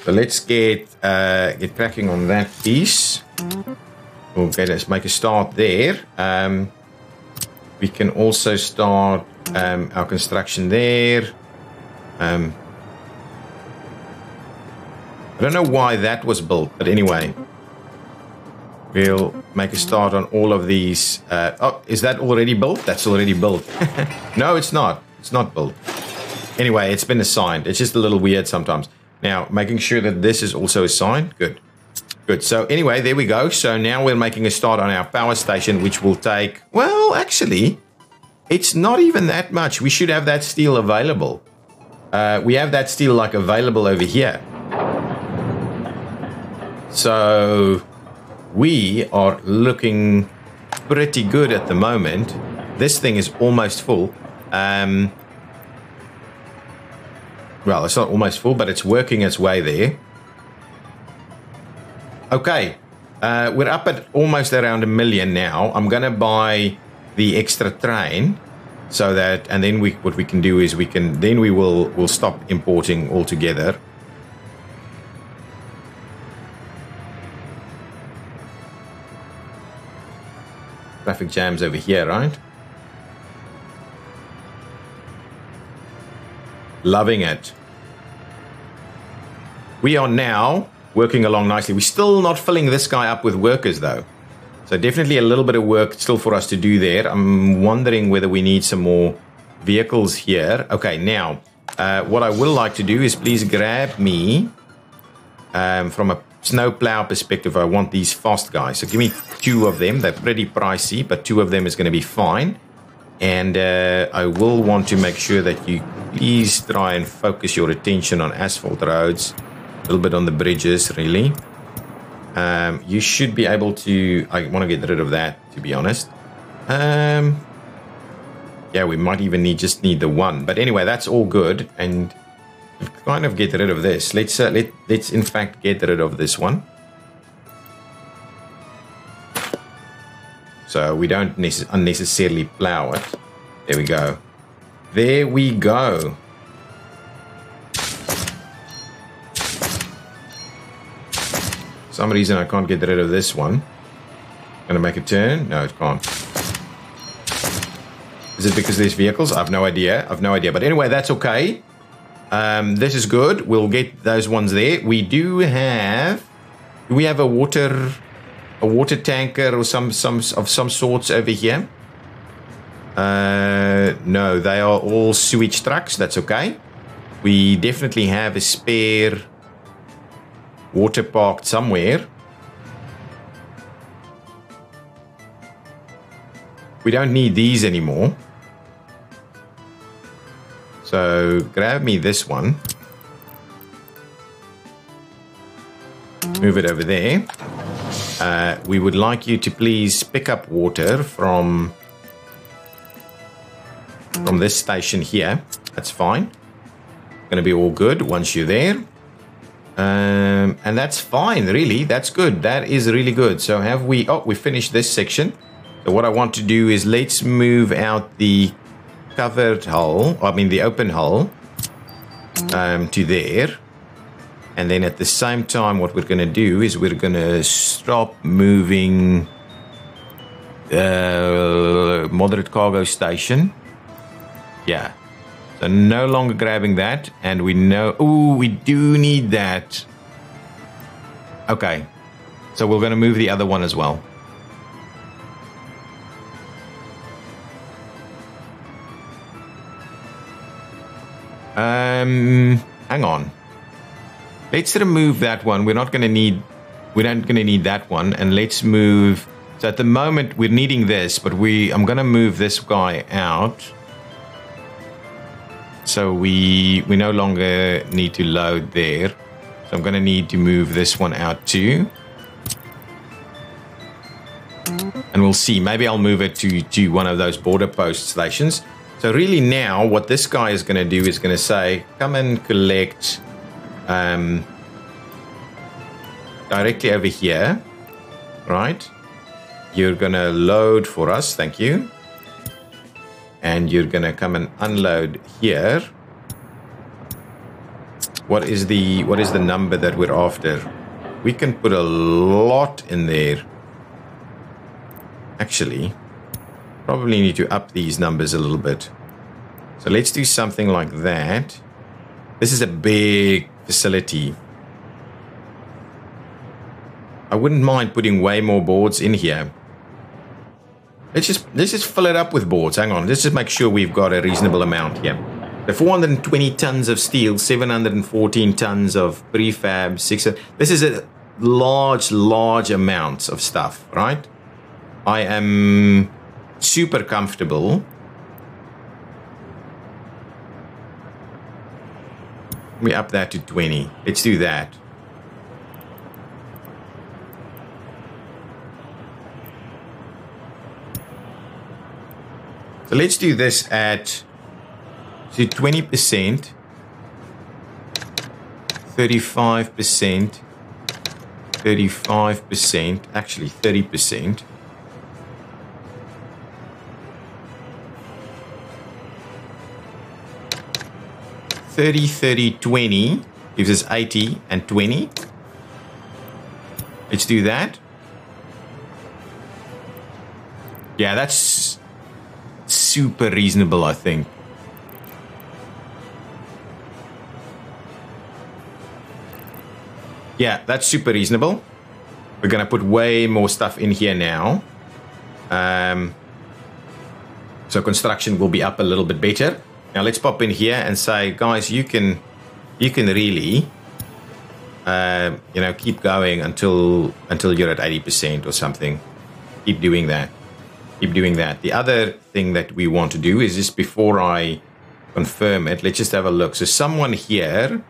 A: So let's get cracking on that piece. Okay, let's make a start there. We can also start our construction there. I don't know why that was built, but anyway. We'll make a start on all of these. Oh, is that already built? That's already built. No, it's not. It's not built. Anyway, it's been assigned. It's just a little weird sometimes. Now, making sure that this is also assigned. Good. Good. So anyway, there we go. So now we're making a start on our power station, which will take, well, actually, it's not even that much. We should have that steel available. We have that steel like available over here. So we are looking pretty good at the moment. This thing is almost full. Well, it's not almost full, but it's working its way there. Okay, we're up at almost around 1 million now. I'm gonna buy the extra train so that, and then what we can do is we'll stop importing altogether. Traffic jams over here, right? Loving it. We are now working along nicely. We're still not filling this guy up with workers though. So definitely a little bit of work still for us to do there. I'm wondering whether we need some more vehicles here. Okay, now, what I will like to do is please grab me, from a snowplow perspective, I want these fast guys. So give me 2 of them. They're pretty pricey, but 2 of them is going to be fine. And I will want to make sure that you please try and focus your attention on asphalt roads. A little bit on the bridges, really. You should be able to... I want to get rid of that, to be honest. Yeah, we might even just need the one. But anyway, that's all good. And kind of get rid of this. Let's in fact get rid of this one. So we don't unnecessarily plow it. There we go. There we go. For some reason I can't get rid of this one. Gonna make a turn? No, it can't. Is it because there's vehicles? I've no idea. I've no idea. But anyway, that's okay. This is good. We'll get those ones there. We do have... Do we have a water tanker or some sorts over here? No, they are all sewage trucks. That's okay. We definitely have a spare water parked somewhere. We don't need these anymore. So grab me this one. Move it over there. We would like you to please pick up water from this station here. That's fine. Going to be all good once you're there. And that's fine, really. That's good. That is really good. So have we... Oh, we finished this section. So what I want to do is let's move out the covered hull. I mean the open hull to there. And then at the same time, what we're going to do is we're going to stop moving moderate cargo station. Yeah. So no longer grabbing that. And we know... Ooh, we do need that. Okay. So we're going to move the other one as well. Hang on. Let's remove that one. We don't going to need that one. And let's move... So at the moment, we're needing this. But I'm going to move this guy out. So we no longer need to load there. So I'm going to need to move this one out too. And we'll see. Maybe I'll move it to one of those border post stations. So really now what this guy is going to do is going to say, come and collect directly over here. Right? You're going to load for us. Thank you. And you're going to come and unload here. What is the number that we're after? We can put a lot in there. Actually, probably need to up these numbers a little bit. So let's do something like that. This is a big facility. I wouldn't mind putting way more boards in here. Let's just fill it up with boards. Hang on. Let's just make sure we've got a reasonable amount here. The 420 tons of steel, 714 tons of prefab, 600. This is a large amounts of stuff, right? I am super comfortable. Let me up that to 20. Let's do that. So let's do this at 20%, 35%, 35%, actually 30%. 30, 30, 20 gives us 80 and 20. Let's do that. Yeah, that's super reasonable, I think. Yeah, that's super reasonable. We're going to put way more stuff in here now. So construction will be up a little bit better. Now let's pop in here and say, guys, you can really, keep going until you're at 80% or something. Keep doing that. Keep doing that. The other thing that we want to do is just before I confirm it, let's just have a look. So someone here,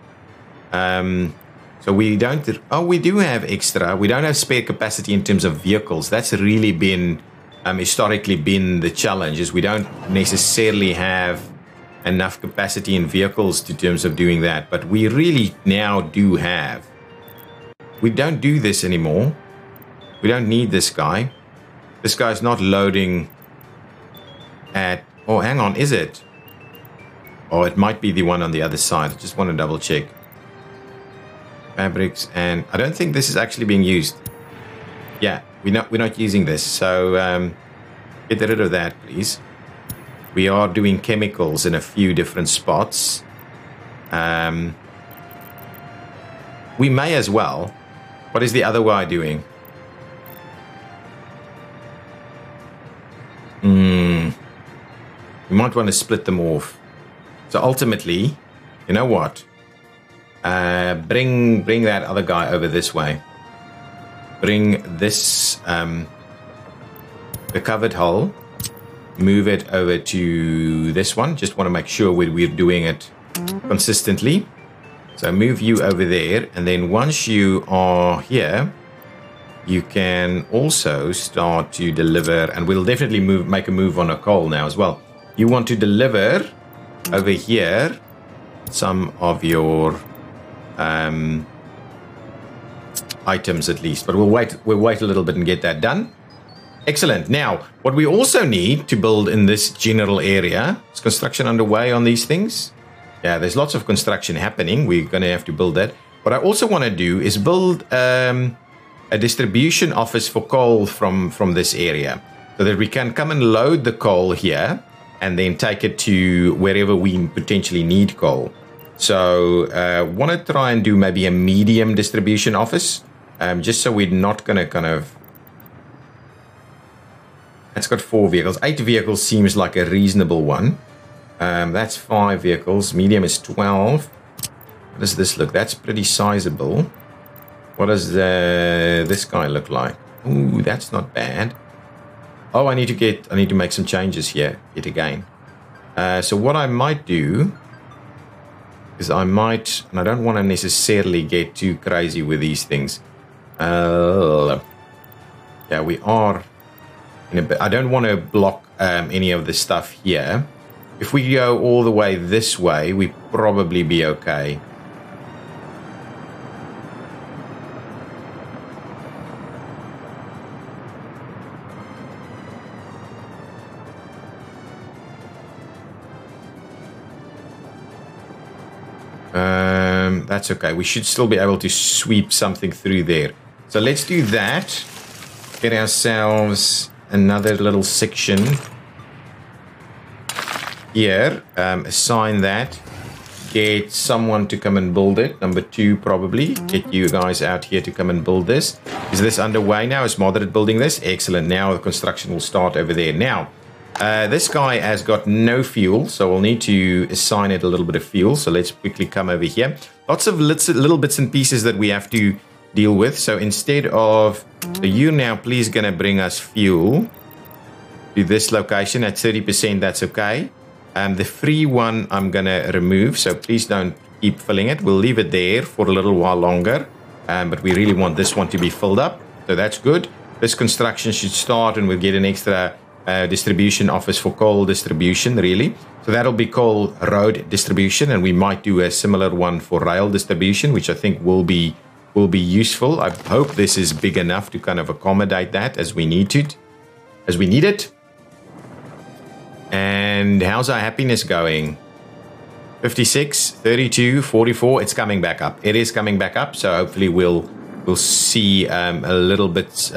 A: so we don't, we do have extra. We don't have spare capacity in terms of vehicles. That's really been, historically been the challenge, is we don't necessarily have enough capacity in vehicles in terms of doing that. But we really now do have. We don't do this anymore. We don't need this guy. This guy's not loading at, oh, hang on, is it? Oh, it might be the one on the other side. I just want to double check. Fabrics, and I don't think this is actually being used. Yeah, we're not using this. So get rid of that, please. We are doing chemicals in a few different spots. We may as well. What is the other guy doing? You might want to split them off. So ultimately, you know what? Bring that other guy over this way. Bring this the covered hull. Move it over to this one. Just want to make sure we're doing it consistently. So move you over there, and then once you are here, you can also start to deliver, and we'll definitely make a move on a coal now as well. You want to deliver over here some of your items at least, but we'll wait a little bit and get that done. Excellent. Now, what we also need to build in this general area is construction underway on these things. Yeah, there's lots of construction happening. We're going to have to build that. What I also want to do is build a distribution office for coal from this area, so that we can come and load the coal here and then take it to wherever we potentially need coal. So want to try and do maybe a medium distribution office, just so we're not going to kind of... It's got 4 vehicles. 8 vehicles seems like a reasonable one. That's 5 vehicles. Medium is 12. How does this look? That's pretty sizable. What does this guy look like? Ooh, that's not bad. Oh, I need to make some changes here yet again. So what I might do is and I don't want to necessarily get too crazy with these things. Yeah, we are in a bit. I don't want to block any of the stuff here. If we go all the way this way, we probably be okay. That's okay. We should still be able to sweep something through there. So let's do that. Get ourselves another little section here. Assign that. get someone to come and build it. Number 2, probably. Get you guys out here to come and build this. Is this underway now? Is Moderate building this? Excellent. Now the construction will start over there. Now, this guy has got no fuel, so we'll need to assign it a little bit of fuel. So let's quickly come over here. Lots of little bits and pieces that we have to deal with. So instead of, so you now please gonna bring us fuel to this location at 30%. That's okay. The free one I'm gonna remove, so please don't keep filling it. We'll leave it there for a little while longer, but we really want this one to be filled up, so that's good. This construction should start, and we'll get an extra distribution office for coal distribution, really. So that'll be coal road distribution, and we might do a similar one for rail distribution, which I think will be useful. I hope this is big enough to kind of accommodate that as we need it. And how's our happiness going? 56, 32, 44. It's coming back up. It is coming back up. So hopefully we'll see a little bit.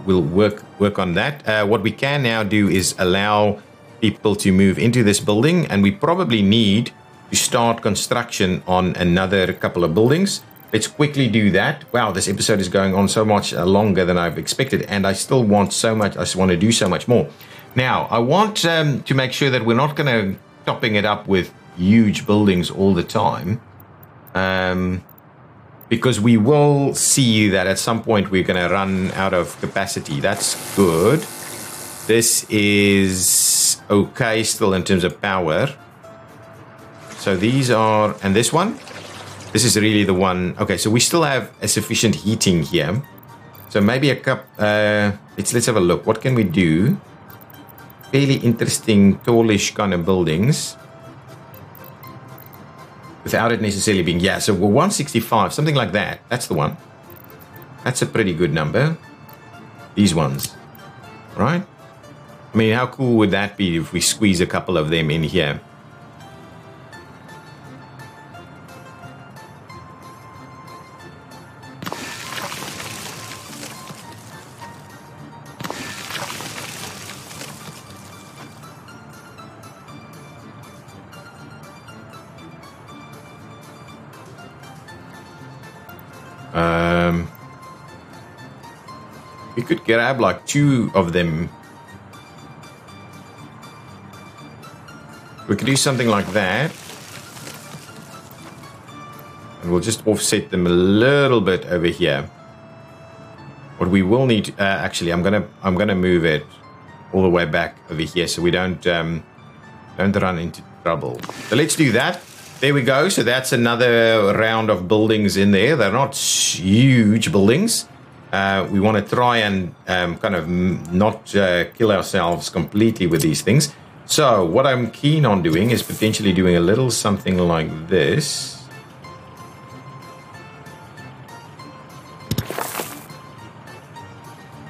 A: We'll work on that. What we can now do is allow people to move into this building, and we probably need to start construction on another couple of buildings. Let's quickly do that. Wow, this episode is going on so much longer than I've expected, and I still want so much. I just want to do so much more. Now, I want to make sure that we're not going to topping it up with huge buildings all the time, because we will see that at some point we're going to run out of capacity. That's good. This is okay still in terms of power. So these are, and this one, this is really the one. Okay, so we still have a sufficient heating here. So maybe a cup. Let's have a look. What can we do? Fairly interesting, tallish kind of buildings, without it necessarily being, yeah, so we're 165, something like that. That's the one. That's a pretty good number. These ones, right? I mean, how cool would that be if we squeeze a couple of them in here? We could grab like 2 of them. We could do something like that, and we'll just offset them a little bit over here. What we will need, actually, I'm gonna move it all the way back over here so we don't run into trouble. So let's do that. There we go. So that's another round of buildings in there. They're not huge buildings. We want to try and kind of not kill ourselves completely with these things. So what I'm keen on doing is potentially doing a little something like this.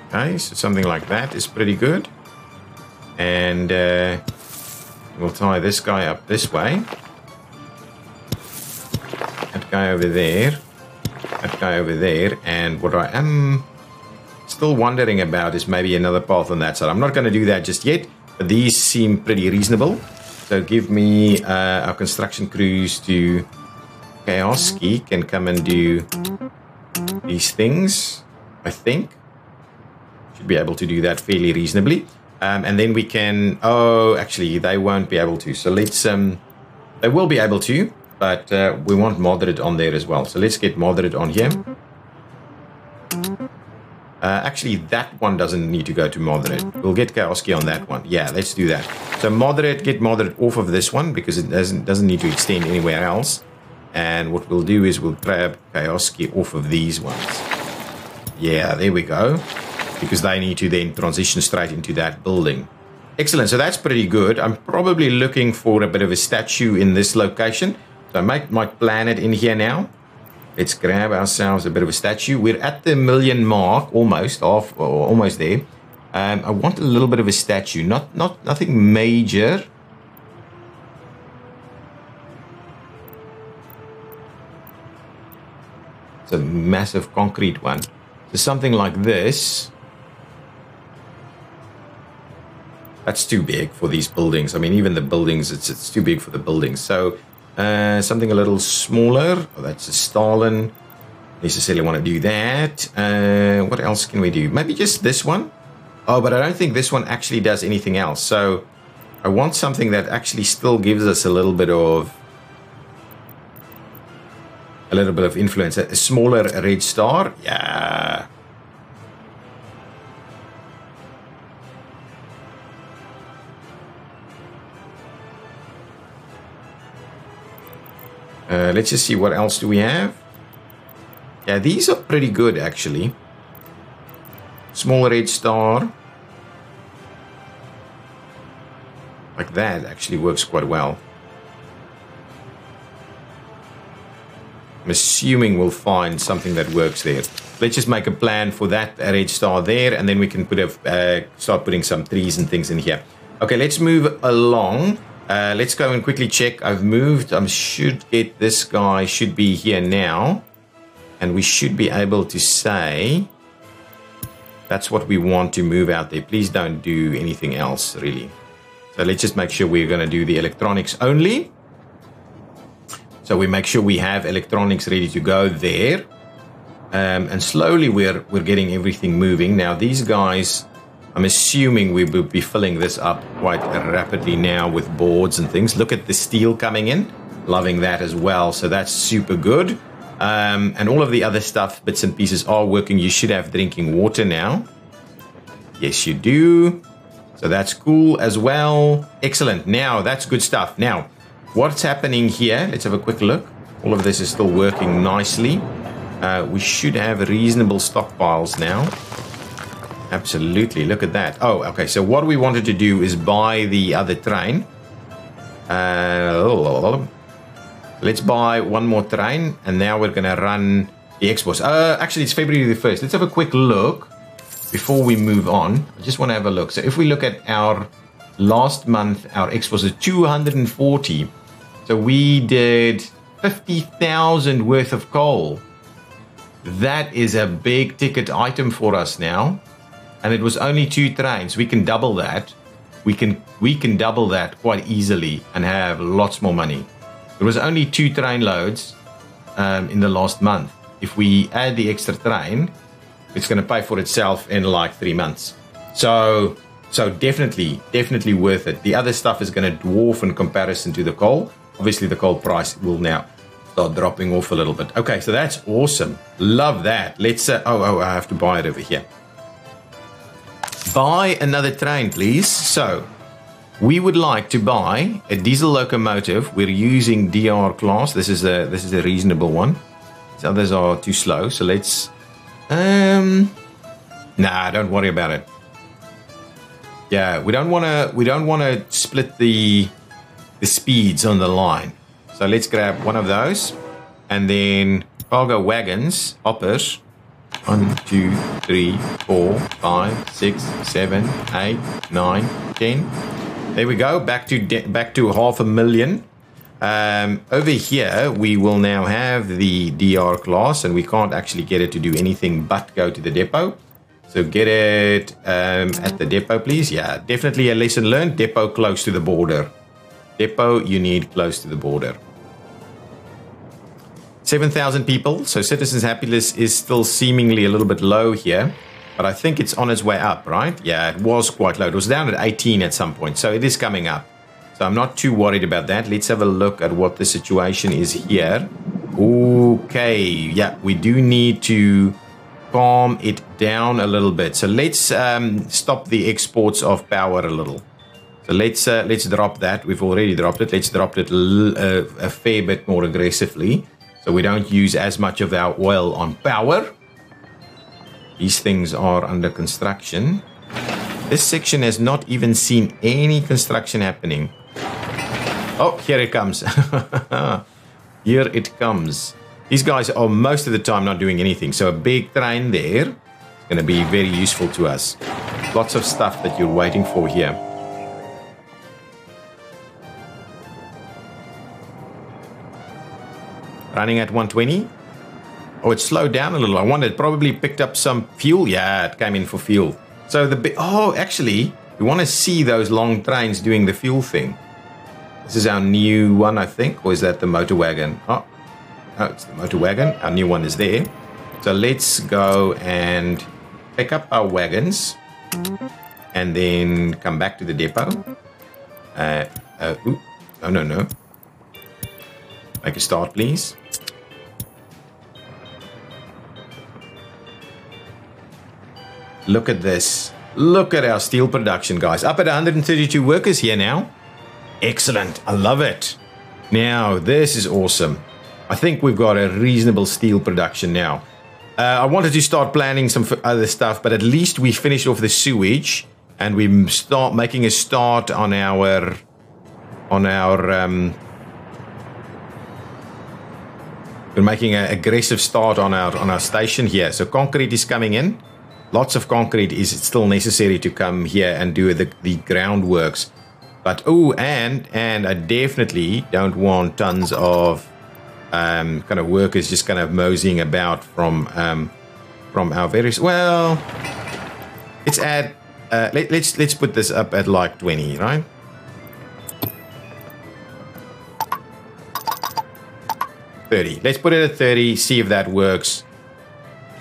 A: Okay, so something like that is pretty good. And we'll tie this guy up this way. That guy over there. That guy over there. And what I am still wondering about is maybe another path on that side. I'm not going to do that just yet, but these seem pretty reasonable. So give me our construction crews to Kioski can come and do these things, I think. Should be able to do that fairly reasonably. And then we can, oh, actually, they won't be able to. So let's, they will be able to, but we want Moderate on there as well. So let's get Moderate on here. Actually, that one doesn't need to go to Moderate. We'll get Kioski on that one. Yeah, let's do that. So Moderate, get Moderate off of this one because it doesn't need to extend anywhere else. And what we'll do is we'll grab Kioski off of these ones. Yeah, there we go. Because they need to then transition straight into that building. Excellent, so that's pretty good. I'm probably looking for a bit of a statue in this location. So I might plan it in here now. Let's grab ourselves a bit of a statue. We're at the 1 million mark, almost off, or almost there. I want a little bit of a statue, nothing major. It's a massive concrete one. So something like this. That's too big for these buildings. I mean, even the buildings, it's too big for the buildings. So Something a little smaller. Oh, that's a Stalin. Necessarily want to do that. What else can we do? Maybe just this one. Oh, but I don't think this one actually does anything else. So I want something that actually still gives us a little bit of influence. A smaller red star. Yeah. Let's just see, what else do we have? Yeah, these are pretty good actually. Small red star. Like that actually works quite well. I'm assuming we'll find something that works there. Let's just make a plan for that red star there, and then we can start putting some trees and things in here. Okay, let's move along. Let's go and quickly check. I've moved. I should get this guy, should be here now. And we should be able to say that's what we want to move out there. Please don't do anything else, really. So let's just make sure we're going to do the electronics only. So we make sure we have electronics ready to go there. And slowly we're getting everything moving. Now these guys, I'm assuming we will be filling this up quite rapidly now with boards and things. Look at the steel coming in. Loving that as well. So that's super good. And all of the other stuff, bits and pieces are working. You should have drinking water now. Yes, you do. So that's cool as well. Excellent. Now, that's good stuff. Now, what's happening here? Let's have a quick look. All of this is still working nicely. We should have reasonable stockpiles now. Absolutely. Look at that. Oh, okay. So what we wanted to do is buy the other train. Let's buy one more train, and now we're going to run the expos. Actually, it's February the 1st. Let's have a quick look before we move on. I just want to have a look. So if we look at our last month, our expos is 240. So we did 50,000 worth of coal. That is a big ticket item for us now. And it was only 2 trains. We can double that. We can double that quite easily and have lots more money. There was only 2 train loads in the last month. If we add the extra train, it's going to pay for itself in like 3 months. So definitely worth it. The other stuff is going to dwarf in comparison to the coal. Obviously, the coal price will now start dropping off a little bit. Okay, so that's awesome. Love that. Let's. I have to buy it over here. Buy another train, please. So we would like to buy a diesel locomotive. We're using DR class. This is a reasonable one. These others are too slow. So let's. Nah, don't worry about it. Yeah, we don't want to split the speeds on the line. So let's grab one of those, and then cargo wagons, hoppers. 1, 2, 3, 4, 5, 6, 7, 8, 9, 10. There we go. Back to 500,000. Over here, we will now have the DR class, and we can't actually get it to do anything but go to the depot. So get it at the depot, please. Yeah, definitely a lesson learned. Depot close to the border. Depot you need close to the border. 7,000 people. So citizens' happiness is still seemingly a little bit low here, but I think it's on its way up, right? Yeah, it was quite low. It was down at 18 at some point, so it is coming up. So I'm not too worried about that. Let's have a look at what the situation is here. Okay, yeah, we do need to calm it down a little bit. So let's stop the exports of power a little. So let's drop that. We've already dropped it. Let's drop it a fair bit more aggressively, so we don't use as much of our oil on power. These things are under construction. This section has not even seen any construction happening. Oh, here it comes. Here it comes. These guys are most of the time not doing anything. So a big train there is going to be very useful to us. Lots of stuff that you're waiting for here. Running at 120. Oh, it slowed down a little. I wonder, it probably picked up some fuel. Yeah, it came in for fuel. So actually, we want to see those long trains doing the fuel thing. This is our new one, I think, or is that the motor wagon? Oh, no, it's the motor wagon. Our new one is there. So let's go and pick up our wagons and then come back to the depot. Ooh, no. Make a start, please. Look at this. Look at our steel production, guys. Up at 132 workers here now. Excellent. I love it. Now, this is awesome. I think we've got a reasonable steel production now. I wanted to start planning some other stuff, but at least we finish off the sewage and we start making a start on our we're making an aggressive start on our station here. So concrete is coming in. Lots of concrete is still necessary to come here and do the groundworks. But oh, and I definitely don't want tons of kind of workers just kind of moseying about from our various. Well, let's add. Let's put this up at like 20, right? Let's put it at 30. See if that works.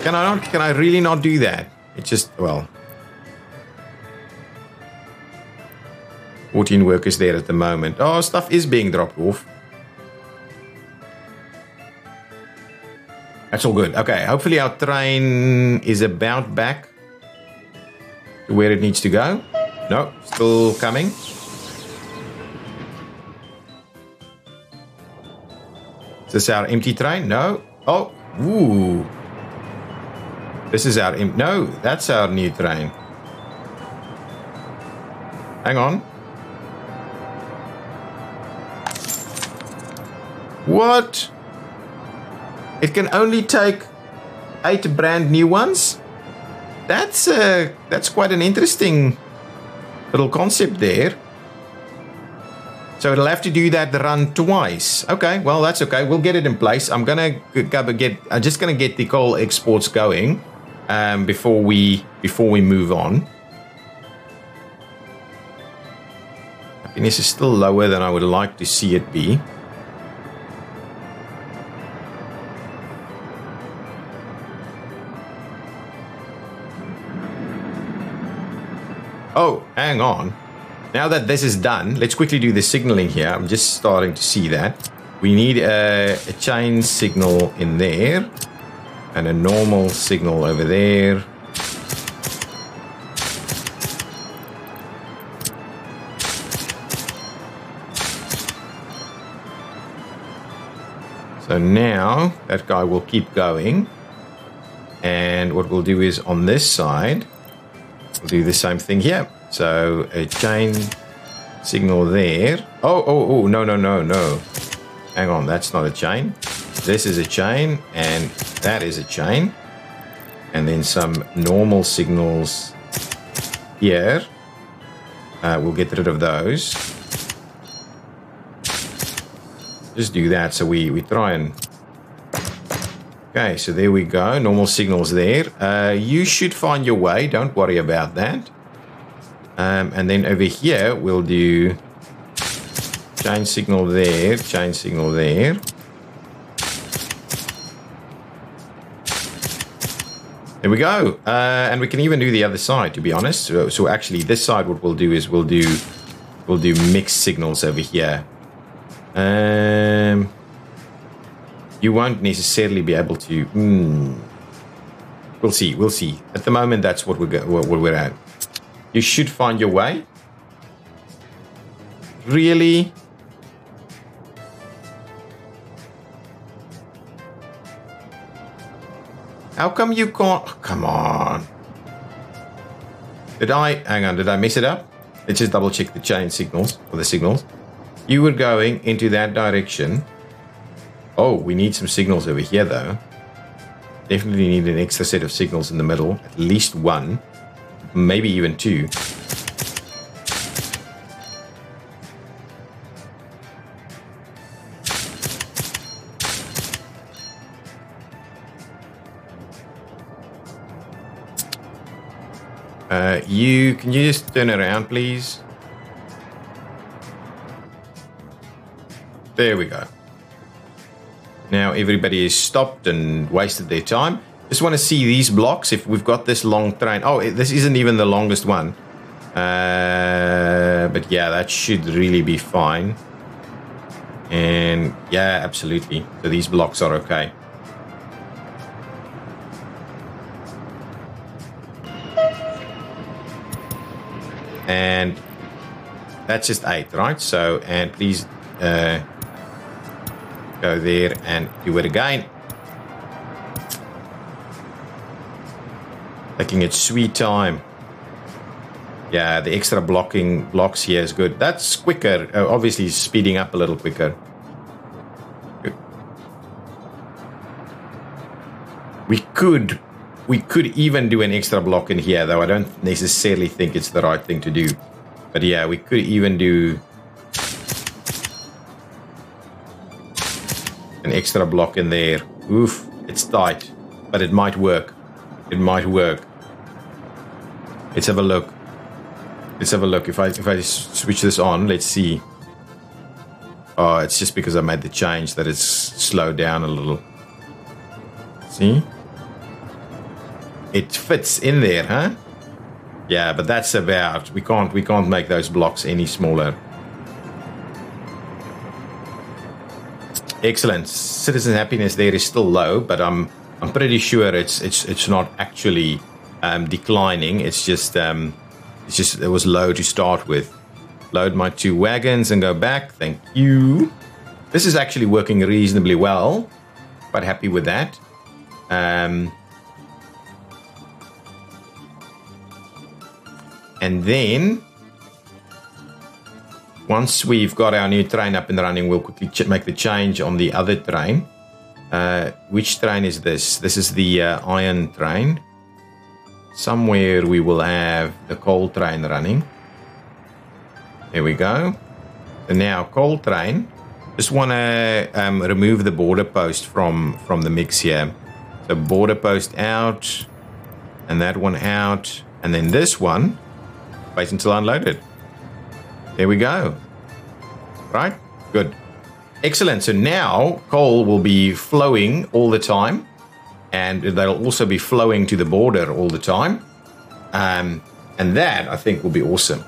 A: Can I not? Can I really not do that? It's just, well, 14 workers there at the moment. Oh, stuff is being dropped off. That's all good. Okay, hopefully our train is about back to where it needs to go. No, still coming. Is this our empty train? No. Oh, ooh. This is our... No, that's our new train. Hang on. What? It can only take 8 brand new ones? That's quite an interesting little concept there. So it'll have to do that run twice. Okay, well, that's okay. We'll get it in place. I'm just gonna get the coal exports going before we move on. Happiness is still lower than I would like to see it be. Oh, hang on. Now that this is done, let's quickly do the signaling here. I'm just starting to see that. We need a chain signal in there and a normal signal over there. So now that guy will keep going. And what we'll do is on this side, we'll do the same thing here. So a chain signal there. Oh, no. Hang on, that's not a chain. This is a chain and that is a chain. And then some normal signals here. We'll get rid of those. Just do that so we try and... Okay, so there we go. Normal signals there. You should find your way. Don't worry about that. And then over here, we'll do chain signal there, chain signal there. There we go. And we can even do the other side, to be honest. So actually, this side, what we'll do is we'll do mixed signals over here. You won't necessarily be able to. We'll see. At the moment, that's what we're at. You should find your way. Really? How come you can't? Oh, come on. Hang on, did I mess it up? Let's just double check the chain signals, or the signals. You were going into that direction. Oh, we need some signals over here, though. Definitely need an extra set of signals in the middle. At least one. Maybe even 2. Can you just turn around, please? There we go. Now everybody is stopped and wasted their time. Just want to see these blocks. If we've got this long train. Oh, this isn't even the longest one. But yeah, that should really be fine. And yeah, absolutely. So these blocks are okay. And that's just 8, right? So, and please go there and do it again. Taking its sweet time. Yeah, the extra blocks here is good. That's quicker. Obviously, speeding up a little quicker. Good. We could even do an extra block in here, though I don't necessarily think it's the right thing to do. But yeah, we could even do an extra block in there. Oof, it's tight, but it might work. It might work. Let's have a look. Let's have a look. If I switch this on, let's see. Oh, it's just because I made the change that it's slowed down a little. See? It fits in there, huh? Yeah, but that's about. We can't make those blocks any smaller. Excellent. Citizen happiness there is still low, but I'm pretty sure it's not actually declining. It's just it was low to start with. Load my 2 wagons and go back. Thank you. This is actually working reasonably well. Quite happy with that. And then, once we've got our new train up and running, we'll quickly make the change on the other train. Which train is this? This is the iron train. Somewhere we will have the coal train running. There we go. And now coal train. Just want to remove the border post from the mix here. So border post out, and that one out, and then this one. Wait until unloaded. There we go. Right? Good. Excellent. So now coal will be flowing all the time. And they'll also be flowing to the border all the time. And that, I think, will be awesome.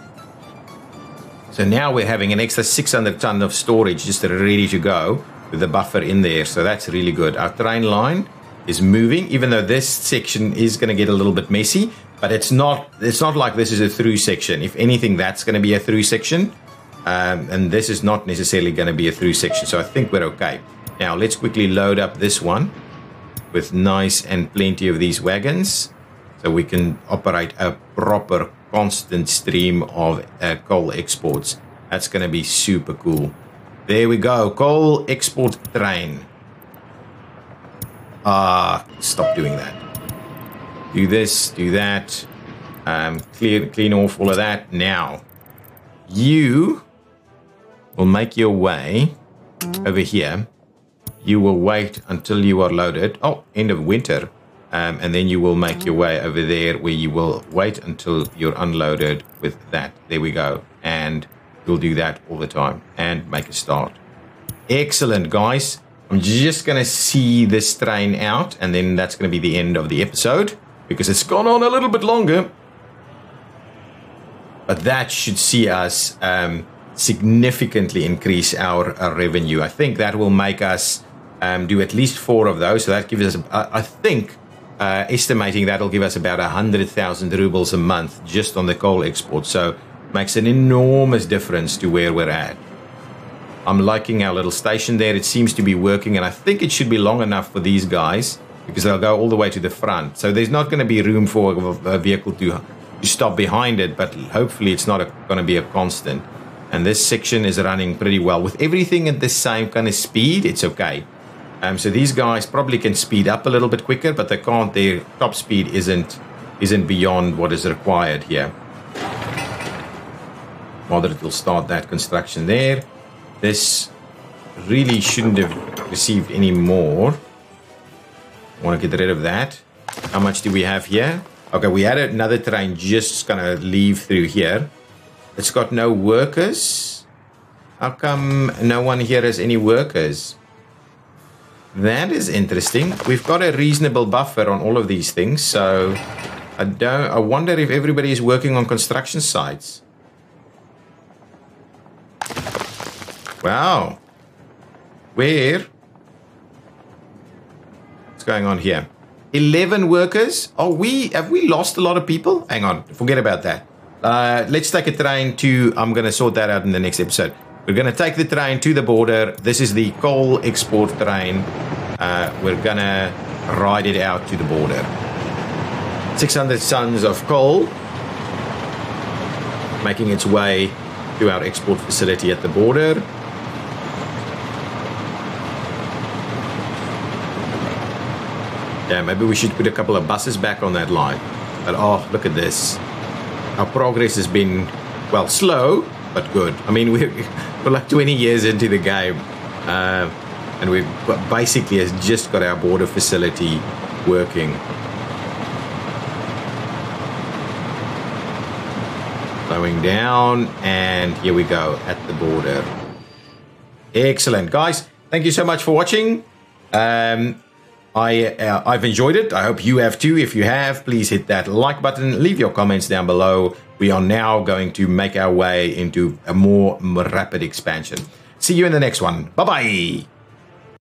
A: So now we're having an extra 600 ton of storage just ready to go with the buffer in there. So that's really good. Our train line is moving, even though this section is going to get a little bit messy. But it's not like this is a through section. If anything, that's going to be a through section. And this is not necessarily going to be a through section. So I think we're okay. Now, let's quickly load up this one with nice and plenty of these wagons. So we can operate a proper constant stream of coal exports. That's going to be super cool. There we go. Coal export train. Stop doing that. Do this, do that. Clean off all of that. Now, you will make your way over here. You will wait until you are loaded. Oh, end of winter. And then you will make your way over there where you will wait until you're unloaded with that. There we go. And you'll do that all the time and make a start. Excellent, guys. I'm just going to see this train out, and then that's going to be the end of the episode because it's gone on a little bit longer. But that should see us significantly increase our revenue. I think that will make us do at least 4 of those. So that gives us, I think, estimating that'll give us about 100,000 rubles a month just on the coal export. So makes an enormous difference to where we're at. I'm liking our little station there. It seems to be working, and I think it should be long enough for these guys because they'll go all the way to the front. So there's not going to be room for a vehicle to stop behind it, but hopefully it's not going to be a constant. And this section is running pretty well. With everything at the same kind of speed, it's okay. So these guys probably can speed up a little bit quicker, but they can't. Their top speed isn't beyond what is required here. Rather, it will start that construction there. This really shouldn't have received any more. I want to get rid of that. How much do we have here? Okay, we had another train just going to leave through here. It's got no workers. How come no one here has any workers? That is interesting. We've got a reasonable buffer on all of these things, so I wonder if everybody is working on construction sites. Wow. Where? What's going on here? 11 workers? Have we lost a lot of people? Hang on, forget about that. Let's take a train to, I'm going to sort that out in the next episode. We're going to take the train to the border. This is the coal export train. We're going to ride it out to the border. 600 tons of coal making its way to our export facility at the border. Yeah, maybe we should put a couple of buses back on that line. But oh, look at this. Our progress has been, well, slow, but good. I mean, we're like 20 years into the game. And we've basically just got our border facility working. Slowing down, and here we go at the border. Excellent, guys. Thank you so much for watching. I've enjoyed it. I hope you have too. If you have, please hit that like button. Leave your comments down below. We are now going to make our way into a more rapid expansion. See you in the next one. Bye-bye.